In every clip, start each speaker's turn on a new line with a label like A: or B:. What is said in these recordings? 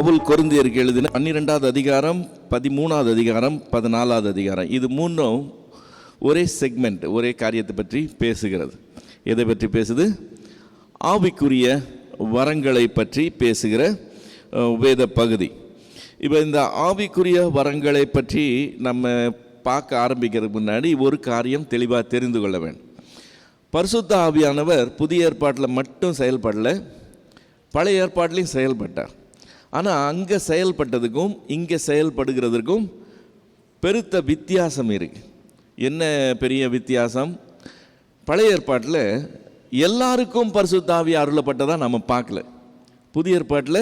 A: பவுல் கொரிந்தியருக்கு எழுதின 12வது அதிகாரம், 13வது அதிகாரம், 14வது அதிகாரம், இது மூணும் ஒரே செக்மெண்ட், ஒரே காரியத்தை பற்றி பேசுகிறது. எதை பற்றி பேசுது? ஆவிக்குரிய வரங்களை பற்றி பேசுகிற வேத பகுதி. இப்போ இந்த ஆவிக்குரிய வரங்களை பற்றி நம்ம பார்க்க ஆரம்பிக்கிறதுக்கு முன்னாடி ஒரு காரியம் தெளிவாக தெரிந்து கொள்ள வேண்டும். பரிசுத்த ஆவியானவர் புதிய ஏற்பாட்டில் மட்டும் செயல்படல, பழைய ஏற்பாட்டிலையும் செயல்பட்டார். ஆனால் அங்கே செயல்பட்டதுக்கும் இங்கே செயல்படுகிறதுக்கும் பெருத்த வித்தியாசம் இருக்குது. என்ன பெரிய வித்தியாசம்? பழைய ஏற்பாட்டில் எல்லாருக்கும் பரிசுத்த ஆவி அருளப்பட்டதாக நம்ம பார்க்கல. புதிய ஏற்பாட்டில்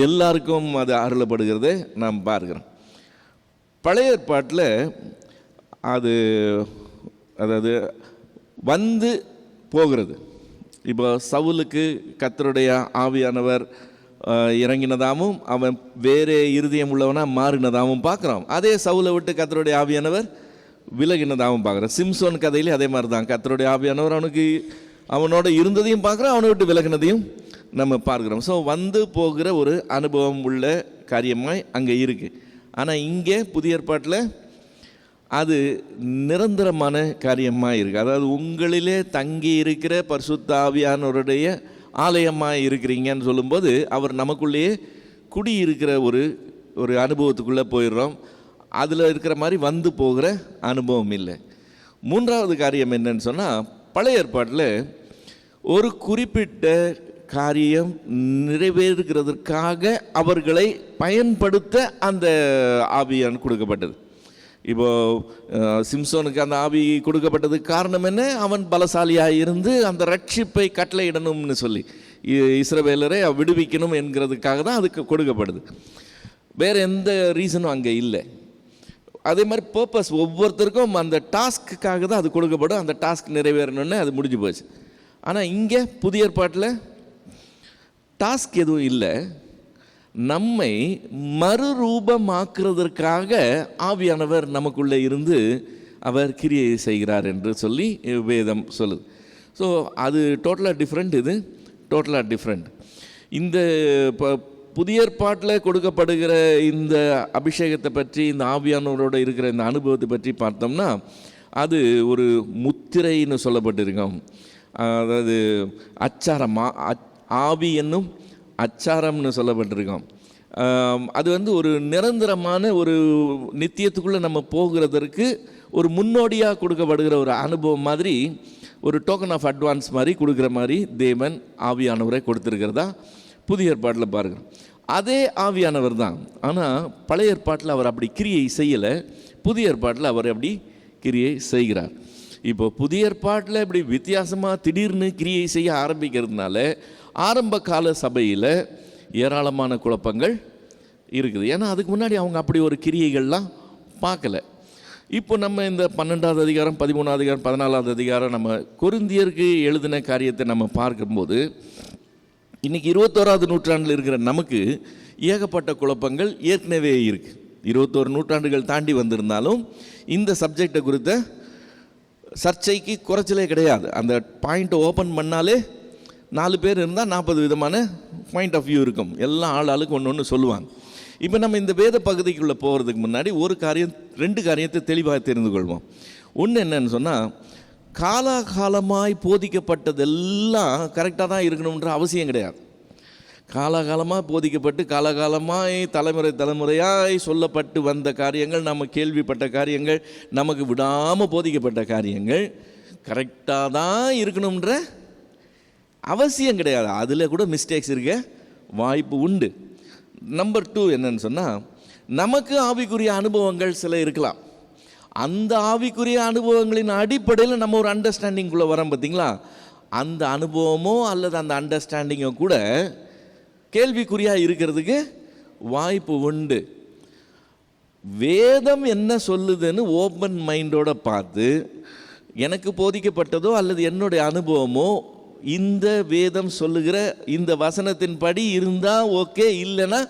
A: எல்லாருக்கும் அது அருளப்படுகிறத நாம் பார்க்கிறோம். பழைய ஏற்பாட்டில் அதாவது வந்து போகிறது. இப்போ சவுலுக்கு கர்த்தருடைய ஆவியானவர் இறங்கினதாகவும் அவன் வேறே இருதயம் உள்ளவனாக மாறினதாகவும் பார்க்குறோம். அதே சவுலை விட்டு கர்த்தருடைய ஆவியானவர் விலகினதாகவும் பார்க்குறோம். சிம்சோன் கதையிலே அதே மாதிரி தான். கர்த்தருடைய ஆவியானவர் அவனோட இருந்ததையும் பார்க்குறோம், அவனை விட்டு விலகினதையும் நம்ம பார்க்குறோம். ஸோ வந்து போகிற ஒரு அனுபவம் உள்ள காரியமாய் அங்கே இருக்குது. ஆனால் இங்கே புதிய ஏற்பாட்டில் அது நிரந்தரமான காரியமாக இருக்குது. அதாவது உங்களிலே தங்கி இருக்கிற பரிசுத்த ஆவியானவருடைய ஆலயமாக இருக்கிறீங்கன்னு சொல்லும்போது அவர் நமக்குள்ளேயே குடியிருக்கிற ஒரு அனுபவத்துக்குள்ளே போயிடுறோம். அதில் இருக்கிற மாதிரி வந்து போகிற அனுபவம் இல்லை. மூன்றாவது காரியம் என்னன்னு சொன்னால், பழைய ஏற்பாட்டில் ஒரு குறிப்பிட்ட காரியம் நிறைவேறுகிறதற்காக அவர்களை பயன்படுத்த அந்த ஆவியான் கொடுக்கப்பட்டது. இப்போது சிம்சோனுக்கு அந்த ஆவி கொடுக்கப்பட்டதுக்கு காரணம் என்ன? அவன் பலசாலியாக இருந்து அந்த ரட்சிப்பை கட்டளையிடணும்னு சொல்லி இஸ்ரவேலரை விடுவிக்கணும் என்கிறதுக்காக தான் அதுக்கு கொடுக்கப்படுது. வேறு எந்த ரீசனும் அங்கே இல்லை. அதே மாதிரி பர்பஸ் ஒவ்வொருத்தருக்கும் அந்த டாஸ்க்குக்காக தான் அது கொடுக்கப்படும். அந்த டாஸ்க் நிறைவேறணுன்னு அது முடிஞ்சு போச்சு. ஆனால் இங்கே புதிய ஏற்பாட்டில் டாஸ்க் எதுவும் இல்லை. நம்மை மறுரூபமாக்குறதற்காக ஆவியானவர் நமக்குள்ளே இருந்து அவர் கிரியை செய்கிறார் என்று சொல்லி வேதம் சொல்லுது. ஸோ அது டோட்டலாக டிஃப்ரெண்ட், இது டோட்டலாக டிஃப்ரெண்ட். இந்த புதிய ஏற்பாட்டில் கொடுக்கப்படுகிற இந்த அபிஷேகத்தை பற்றி, இந்த ஆவியானவரோடு இருக்கிற இந்த அனுபவத்தை பற்றி பார்த்தோம்னா அது ஒரு முத்திரைன்னு சொல்லப்பட்டிருக்கோம். அதாவது அச்சாரம், ஆவி என்னும் அச்சாரம்னு சொல்லப்பட்டிருக்கோம். அது ஒரு நிரந்தரமான ஒரு நித்தியத்துக்குள்ளே நம்ம போகிறதற்கு ஒரு முன்னோடியாக கொடுக்கப்படுகிற ஒரு அனுபவம் மாதிரி, ஒரு டோக்கன் ஆஃப் அட்வான்ஸ் மாதிரி கொடுக்குற மாதிரி தேவன் ஆவியானவரை கொடுத்துருக்கிறதா புதிய ஏற்பாட்டில் பாருங்கள். அதே ஆவியானவர் தான். ஆனால் பழைய ஏற்பாட்டில் அவர் அப்படி கிரியை செய்யலை, புதிய ஏற்பாட்டில் அவர் அப்படி கிரியை செய்கிறார். இப்போ புதிய ஏற்பாட்டில் இப்படி வித்தியாசமாக திடீர்னு கிரியை செய்ய ஆரம்பிக்கிறதுனால ஆரம்ப கால சபையில் ஏராளமான குழப்பங்கள் இருக்குது. ஏன்னா அதுக்கு முன்னாடி அவங்க அப்படி ஒரு கிரியைகள்லாம் பார்க்கல. இப்போ நம்ம இந்த 12வது அதிகாரம், 13வது அதிகாரம், 14வது அதிகாரம் நம்ம கொரிந்தியருக்கு எழுதின காரியத்தை நம்ம பார்க்கும்போது இன்றைக்கி 21வது நூற்றாண்டில் இருக்கிற நமக்கு ஏகப்பட்ட குழப்பங்கள் ஏற்கனவே இருக்குது. 21 நூற்றாண்டுகள் தாண்டி வந்திருந்தாலும் இந்த சப்ஜெக்டை குறித்த சர்ச்சைக்கு குறைச்சலே கிடையாது. அந்த பாயிண்ட்டை ஓப்பன் பண்ணாலே 4 பேர் இருந்தால் 40 விதமான பாயிண்ட் ஆஃப் வியூ இருக்கும். எல்லாம் ஆளுக்கு ஒன்று சொல்லுவாங்க. இப்போ நம்ம இந்த வேத பகுதிக்குள்ளே போகிறதுக்கு முன்னாடி 2 காரியத்தை தெளிவாக தெரிந்து கொள்வோம். ஒன்று என்னன்னு சொன்னால், காலாகாலமாய் போதிக்கப்பட்டதெல்லாம் கரெக்டாக தான் இருக்கணுன்ற அவசியம் கிடையாது. காலாகாலமாக போதிக்கப்பட்டு காலகாலமாய் தலைமுறையாய் சொல்லப்பட்டு வந்த காரியங்கள், நம்ம கேள்விப்பட்ட காரியங்கள், நமக்கு விடாமல் போதிக்கப்பட்ட காரியங்கள் கரெக்டாக தான் இருக்கணுன்ற அவசியம் கிடையாது. அதில் கூட மிஸ்டேக்ஸ் இருக்க வாய்ப்பு உண்டு. நம்பர் 2 என்னன்னு சொன்னால், நமக்கு ஆவிக்குரிய அனுபவங்கள் சில இருக்கலாம். அந்த ஆவிக்குரிய அனுபவங்களின் அடிப்படையில் நம்ம ஒரு அண்டர்ஸ்டாண்டிங்குள்ளே வரோம் பார்த்தீங்களா? அந்த அனுபவமோ அல்லது அந்த அண்டர்ஸ்டாண்டிங்கோ கூட கேள்விக்குறியாக இருக்கிறதுக்கு வாய்ப்பு உண்டு. வேதம் என்ன சொல்லுதுன்னு ஓப்பன் மைண்டோடு பார்த்து, எனக்கு போதிக்கப்பட்டதோ அல்லது என்னுடைய அனுபவமோ இந்த வேதம் சொல்லுகிற இந்த வசனத்தின் படி இருந்தால் ஓகே, இல்லைன்னா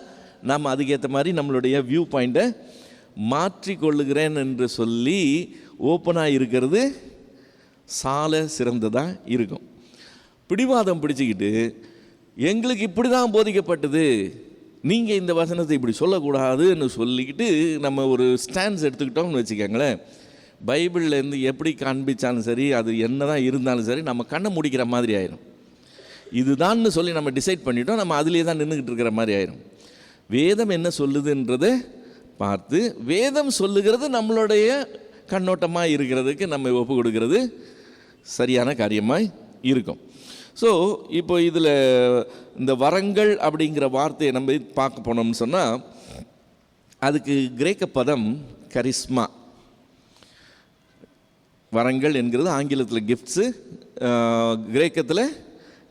A: நம்ம அதுக்கேற்ற மாதிரி நம்மளுடைய வியூ பாயிண்ட்டை மாற்றிக்கொள்ளுகிறேன் என்று சொல்லி ஓப்பனாக இருக்கிறது சால சிறந்ததாக இருக்கும். பிடிவாதம் பிடிச்சிக்கிட்டு எங்களுக்கு இப்படி தான் போதிக்கப்பட்டது, நீங்கள் இந்த வசனத்தை இப்படி சொல்லக்கூடாதுன்னு சொல்லிக்கிட்டு நம்ம ஒரு ஸ்டாண்ட்ஸ் எடுத்துக்கிட்டோம்னு வச்சுக்கோங்களேன், பைபிள்லேருந்து எப்படி காண்பிச்சாலும் சரி, அது என்ன தான் இருந்தாலும் சரி, நம்ம கண்ணை முடிக்கிற மாதிரி ஆயிரும். இதுதான்னு சொல்லி நம்ம டிசைட் பண்ணிட்டோம், நம்ம அதிலே தான் நின்றுக்கிட்டு இருக்கிற மாதிரி ஆயிரும். வேதம் என்ன சொல்லுதுன்றதை பார்த்து, வேதம் சொல்லுகிறது நம்மளுடைய கண்ணோட்டமாக இருக்கிறதுக்கு நம்ம ஒப்பு கொடுக்கறது சரியான காரியமாக இருக்கும். ஸோ இப்போ இதில் இந்த வரங்கள் அப்படிங்கிற வார்த்தையை நம்ம பார்க்க போனோம்னு சொன்னால், அதுக்கு கிரேக்க பதம் கரிஸ்மா. வரங்கள் என்கிறது ஆங்கிலத்தில் கிஃப்ட்ஸு, கிரேக்கத்தில்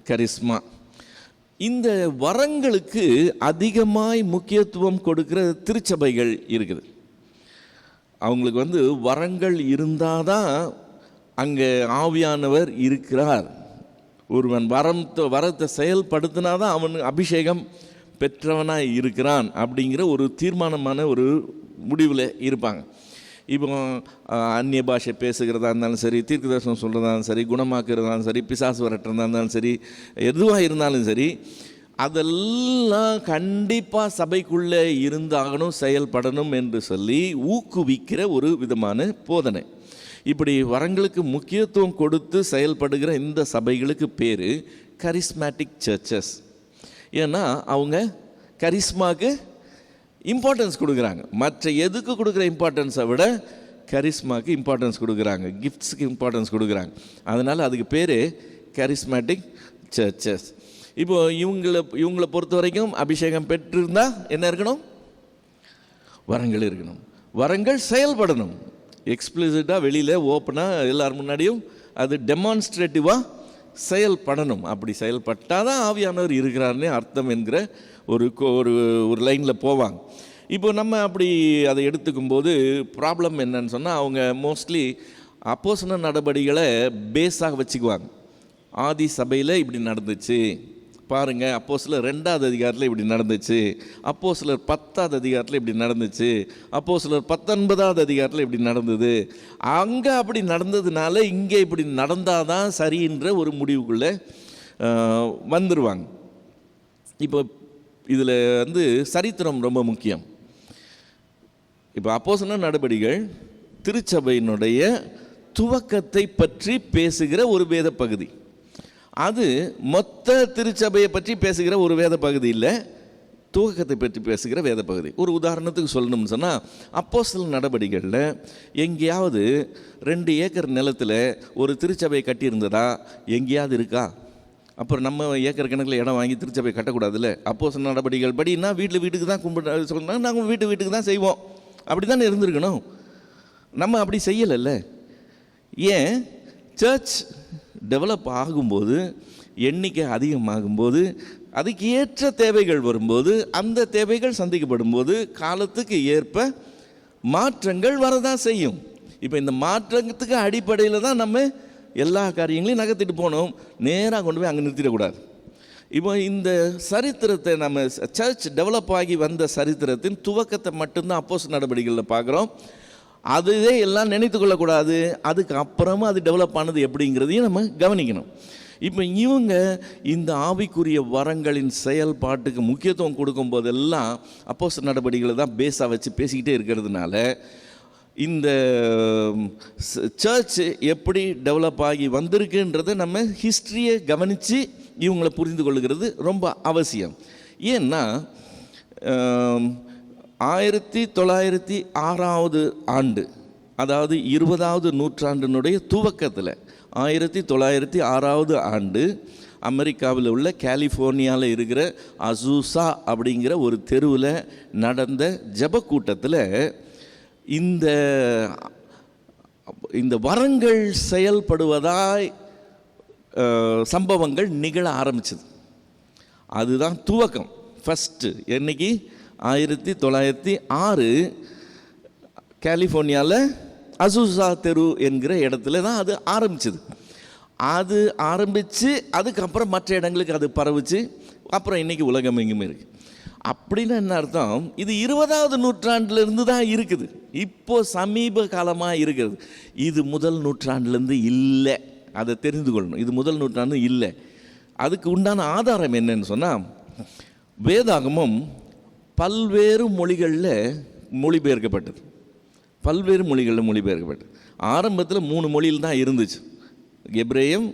A: கரிஸ்மா. இந்த வரங்களுக்கு அதிகமாய் முக்கியத்துவம் கொடுக்கிற திருச்சபைகள் இருக்குது. அவங்களுக்கு வரங்கள் இருந்தால் தான் அங்கே ஆவியானவர் இருக்கிறார். ஒருவன் வரத்தை செயல்படுத்தினா தான் அவன் அபிஷேகம் பெற்றவனாக இருக்கிறான் அப்படிங்கிற ஒரு தீர்மானமான ஒரு முடிவில் இருப்பாங்க. இப்போ அந்நிய பாஷை பேசுகிறதா இருந்தாலும் சரி, தீர்க்கதரிசனம் சொல்கிறதா இருந்தாலும் சரி, குணமாக்குறதா இருந்தாலும் சரி, பிசாசு வரட்டுறதா இருந்தாலும் சரி, எதுவாக இருந்தாலும் சரி, அதெல்லாம் கண்டிப்பாக சபைக்குள்ளே இருந்தாகணும், செயல்படணும் என்று சொல்லி ஊக்குவிக்கிற ஒரு விதமான போதனை. இப்படி வரங்களுக்கு முக்கியத்துவம் கொடுத்து செயல்படுகிற இந்த சபைகளுக்கு பேர் கரிஸ்மேட்டிக் சர்ச்சஸ். ஏன்னா அவங்க கரிஸ்மாவுக்கு இம்பார்ட்டன்ஸ் கொடுக்குறாங்க. மற்ற எதுக்கு கொடுக்குற இம்பார்ட்டன்ஸை விட கரிஸ்மாவுக்கு இம்பார்ட்டன்ஸ் கொடுக்குறாங்க, கிஃப்ட்ஸுக்கு இம்பார்ட்டன்ஸ் கொடுக்குறாங்க. அதனால் அதுக்கு பேர் கரிஸ்மேட்டிக் சர்ச்சஸ். இப்போது இவங்களை பொறுத்த வரைக்கும் அபிஷேகம் பெற்றிருந்தால் என்ன இருக்கணும்? வரங்கள் இருக்கணும். வரங்கள் செயல்படணும். எக்ஸ்பிளிசிட்டாக வெளியில் ஓப்பனாக எல்லார் முன்னாடியும் அது டெமான்ஸ்ட்ரேட்டிவாக செயல்படணும். அப்படி செயல்பட்டால் தான் ஆவியானவர் இருக்கிறாருன்னு அர்த்தம் என்கிற ஒரு ஒரு லைனில் போவாங்க. இப்போ நம்ம அப்படி அதை எடுத்துக்கும்போது ப்ராப்ளம் என்னன்னு சொன்னால், அவங்க மோஸ்ட்லி அப்போஸ்தலர் நடபடிகளை பேஸாக வச்சுக்குவாங்க. ஆதி சபையில் இப்படி நடந்துச்சு பாருங்கள், அப்போஸ்தலர் 2ஆவது அதிகாரத்தில் இப்படி நடந்துச்சு, அப்போஸ்தலர் 10ஆவது அதிகாரத்தில் இப்படி நடந்துச்சு, அப்போஸ்தலர் 19ஆவது அதிகாரத்தில் இப்படி நடந்தது, அங்கே அப்படி நடந்ததுனால இங்கே இப்படி நடந்தால் தான் சரின்ற ஒரு முடிவுக்குள்ளே வந்துடுவாங்க. இப்போ இதில் சரித்திரம் ரொம்ப முக்கியம். இப்போ அப்போஸ்தலர் நடபடிகள் திருச்சபையினுடைய துவக்கத்தை பற்றி பேசுகிற ஒரு வேத பகுதி. அது மொத்த திருச்சபையை பற்றி பேசுகிற ஒரு வேத பகுதி இல்லை, துவக்கத்தை பற்றி பேசுகிற வேத பகுதி. ஒரு உதாரணத்துக்கு சொல்லணும்னு சொன்னால், அப்போஸ்தலர் நடபடிகளில் எங்கேயாவது 2 ஏக்கர் நிலத்தில் ஒரு திருச்சபை கட்டியிருந்ததா எங்கேயாவது இருக்கா? அப்புறம் நம்ம ஏக்கர் கணக்கில் இடம் வாங்கி திருச்சபை கட்டக்கூடாதுல்ல. அப்போஸ்தலர் நடபடிகள் படின்னா வீட்டுக்கு தான் கும்பிட்டு சொன்னால் நாங்கள் வீட்டுக்கு தான் செய்வோம், அப்படி தானே இருந்திருக்கணும். நம்ம அப்படி செய்யலைல்ல. ஏன்? சர்ச் டெவலப் ஆகும்போது, எண்ணிக்கை அதிகமாகும்போது, அதுக்கு ஏற்ற தேவைகள் வரும்போது, அந்த தேவைகள் சந்திக்கப்படும் போது காலத்துக்கு ஏற்ப மாற்றங்கள் வரதான் செய்யும். இப்போ இந்த மாற்றத்துக்கு அடிப்படையில் தான் நம்ம எல்லா காரியங்களையும் நகர்த்திட்டு போனோம். நேராக கொண்டு போய் அங்கே நிறுத்திடக்கூடாது. இப்போ இந்த சரித்திரத்தை நம்ம சர்ச் டெவலப் ஆகி வந்த சரித்திரத்தின் துவக்கத்தை மட்டும்தான் அப்போஸ்தலர் நடபடிகளில் பார்க்குறோம். அதுவே எல்லாம் நினைத்து கொள்ளக்கூடாது. அதுக்கு அப்புறமா அது டெவலப் ஆனது எப்படிங்கிறதையும் நம்ம கவனிக்கணும். இப்போ இவங்க இந்த ஆவிக்குரிய வரங்களின் செயல்பாட்டுக்கு முக்கியத்துவம் கொடுக்கும் போதெல்லாம் அப்போஸ்தலர் நடபடிகளை தான் பேஸாக வச்சு பேசிக்கிட்டே இருக்கிறதுனால, இந்த சர்ச் எப்படி டெவலப் ஆகி வந்திருக்குன்றதை நம்ம ஹிஸ்ட்ரியை கவனித்து இவங்களை புரிந்து கொள்ளுகிறது ரொம்ப அவசியம். ஏன்னா 1906 ஆண்டு, அதாவது 20வது நூற்றாண்டினுடைய துவக்கத்தில் 1906 ஆண்டு அமெரிக்காவில் உள்ள கலிஃபோர்னியாவில் இருக்கிற அசூசா அப்படிங்கிற ஒரு தெருவில் நடந்த ஜெப கூட்டத்தில் இந்த வரங்கள் செயல்படுவதாய் சம்பவங்கள் நிகழ ஆரம்பிச்சது. அதுதான் துவக்கம். ஃபஸ்ட்டு என்னைக்கு? 1906 கலிஃபோர்னியாவில் அசூசா தெரு என்கிற இடத்துல தான் அது ஆரம்பிச்சது. அது ஆரம்பித்து அதுக்கப்புறம் மற்ற இடங்களுக்கு அது பரவுச்சு. அப்புறம் இன்றைக்கி உலகம் எங்குமே இருக்குது. அப்படின்னு என்ன அர்த்தம்? இது 20வது நூற்றாண்டிலிருந்து தான் இருக்குது. இப்போது சமீப காலமாக இருக்கிறது. இது முதல் நூற்றாண்டுலேருந்து இல்லை. அதை தெரிந்து கொள்ளணும். இது முதல் நூற்றாண்டு இல்லை. அதுக்கு உண்டான ஆதாரம் என்னன்னு சொன்னால், வேதாகமம் பல்வேறு மொழிகளில் மொழிபெயர்க்கப்பட்டது. பல்வேறு மொழிகளில் மொழிபெயர்க்கப்பட்டது. ஆரம்பத்தில் 3 மொழியில் தான் இருந்துச்சு. எபிரேயம்,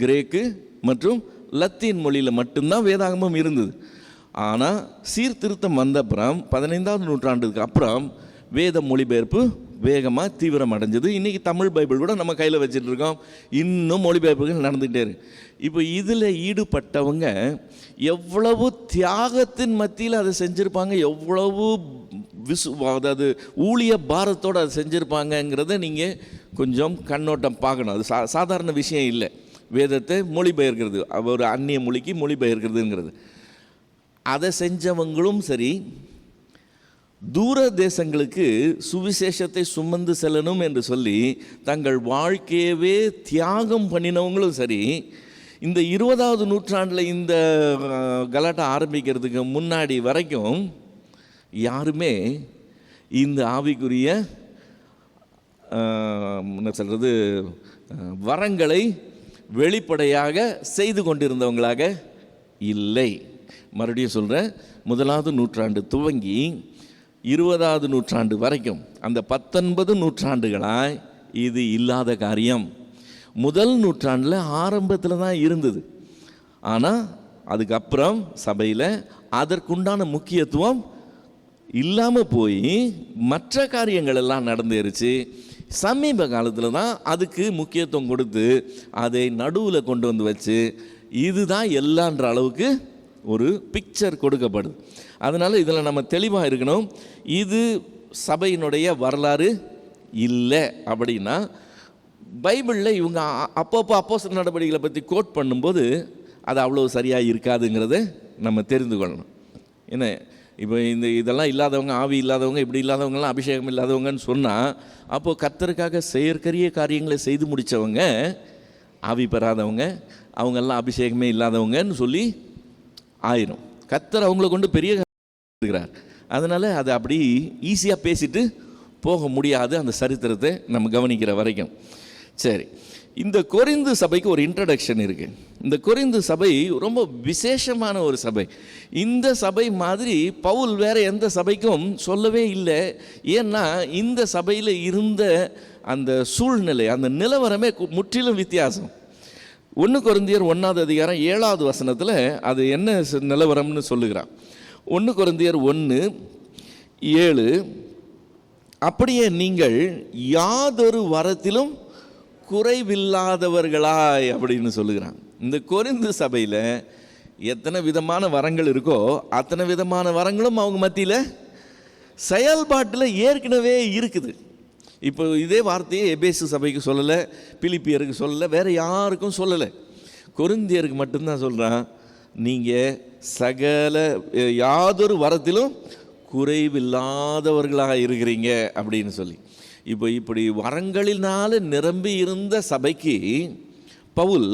A: கிரேக்கு மற்றும் லத்தீன் மொழியில் மட்டும்தான் வேதாகமம் இருந்தது. ஆனால் சீர்திருத்தம் வந்த அப்புறம் 15ஆம் நூற்றாண்டுக்கு அப்புறம் வேத மொழிபெயர்ப்பு வேகமாக தீவிரம் அடைஞ்சது. இன்றைக்கி தமிழ் பைபிள் கூட நம்ம கையில் வச்சுட்டு இருக்கோம். இன்னும் மொழிபெயர்ப்புகள் நடந்துகிட்டே இருக்கு. இப்போ இதில் ஈடுபட்டவங்க எவ்வளவு தியாகத்தின் மத்தியில் அதை செஞ்சுருப்பாங்க, எவ்வளவு அதாவது ஊழிய பாரத்தோடு அதை செஞ்சுருப்பாங்கங்கிறத நீங்கள் கொஞ்சம் கண்ணோட்டம் பார்க்கணும். அது சாதாரண விஷயம் இல்லை. வேதத்தை மொழிபெயர்க்கிறது, ஒரு அந்நிய மொழிக்கு மொழிபெயர்க்கிறதுங்கிறது. அதை செஞ்சவங்களும் சரி, தூர தேசங்களுக்கு சுவிசேஷத்தை சுமந்து செல்லணும் என்று சொல்லி தங்கள் வாழ்க்கையவே தியாகம் பண்ணினவங்களும் சரி, இந்த 20ஆவது நூற்றாண்டில் இந்த கலாட்டா ஆரம்பிக்கிறதுக்கு முன்னாடி வரைக்கும் யாருமே இந்த ஆவிக்குரிய என்ன சொல்கிறது வரங்களை வெளிப்படையாக செய்து கொண்டிருந்தவங்களாக இல்லை. மறுபடியும் சொல்கிறேன், 1ஆவது நூற்றாண்டு துவங்கி 20ஆவது நூற்றாண்டு வரைக்கும் அந்த 19 நூற்றாண்டுகளாய் இது இல்லாத காரியம். முதல் நூற்றாண்டில் ஆரம்பத்தில் தான் இருந்தது. ஆனால் அதுக்கப்புறம் சபையில் அதற்குண்டான முக்கியத்துவம் இல்லாமல் போய் மற்ற காரியங்கள் எல்லாம் நடந்துருச்சு. சமீப காலத்தில் தான் அதுக்கு முக்கியத்துவம் கொடுத்து அதை நடுவில் கொண்டு வந்து வச்சு இதுதான் எல்லான்ற அளவுக்கு ஒரு பிக்சர் கொடுக்கப்படுது. அதனால் இதில் நம்ம தெளிவாக இருக்கணும். இது சபையினுடைய வரலாறு இல்லை அப்படின்னா, பைபிளில் இவங்க அப்பப்போ அப்போஸ்தலர் நடவடிக்கைகளை பற்றி கோட் பண்ணும்போது அது அவ்வளோ சரியாக இருக்காதுங்கிறத நம்ம தெரிந்து கொள்ளணும். ஏன்னா இப்போ இதெல்லாம் இல்லாதவங்க, ஆவி இல்லாதவங்க, இப்படி இல்லாதவங்கலாம் அபிஷேகம் இல்லாதவங்கன்னு சொன்னால், அப்போது கர்த்தருக்காக செயற்கரிய காரியங்களை செய்து முடித்தவங்க ஆவி பெறாதவங்க, அவங்கெல்லாம் அபிஷேகமே இல்லாதவங்கன்னு சொல்லி ஆயிரும். கர்த்தர் அவங்கள கொண்டு பெரிய இருக்கிறார். அதனால் அதை அப்படி ஈஸியாக பேசிட்டு போக முடியாது, அந்த சரித்திரத்தை நம்ம கவனிக்கிற வரைக்கும். சரி, இந்த கொரிந்து சபைக்கு ஒரு இன்ட்ரடக்ஷன் இருக்குது. இந்த கொரிந்து சபை ரொம்ப விசேஷமான ஒரு சபை. இந்த சபை மாதிரி பவுல் வேறு எந்த சபைக்கும் சொல்லவே இல்லை. ஏன்னா இந்த சபையில் இருந்த அந்த சூழ்நிலை, அந்த நிலவரமே முற்றிலும் வித்தியாசம். 1 கொரிந்தியர் 1ஆவது அதிகாரம் 7ஆவது வசனத்தில் அது என்ன நிலவரம்னு சொல்லுகிறான். 1 கொரிந்தியர் 1:7, அப்படியே நீங்கள் யாதொரு வரத்திலும் குறைவில்லாதவர்களாய் அப்படின்னு சொல்லுகிறான். இந்த கொரிந்து சபையில் எத்தனை விதமான வரங்கள் இருக்கோ அத்தனை விதமான வரங்களும் அவங்க மத்தியில் செயல்பாட்டில் ஏற்கனவே இருக்குது. இப்போ இதே வார்த்தையை எபேசு சபைக்கு சொல்லலை, பிலிப்பியருக்கு சொல்லலை, வேறு யாருக்கும் சொல்லலை, கொரிந்தியருக்கு மட்டும்தான் சொல்கிறான். நீங்கள் சகல யாதொரு வரத்திலும் குறைவில்லாதவர்களாக இருக்கிறீங்க அப்படின்னு சொல்லி. இப்போ இப்படி வரங்களினால நிரம்பி இருந்த சபைக்கு பவுல்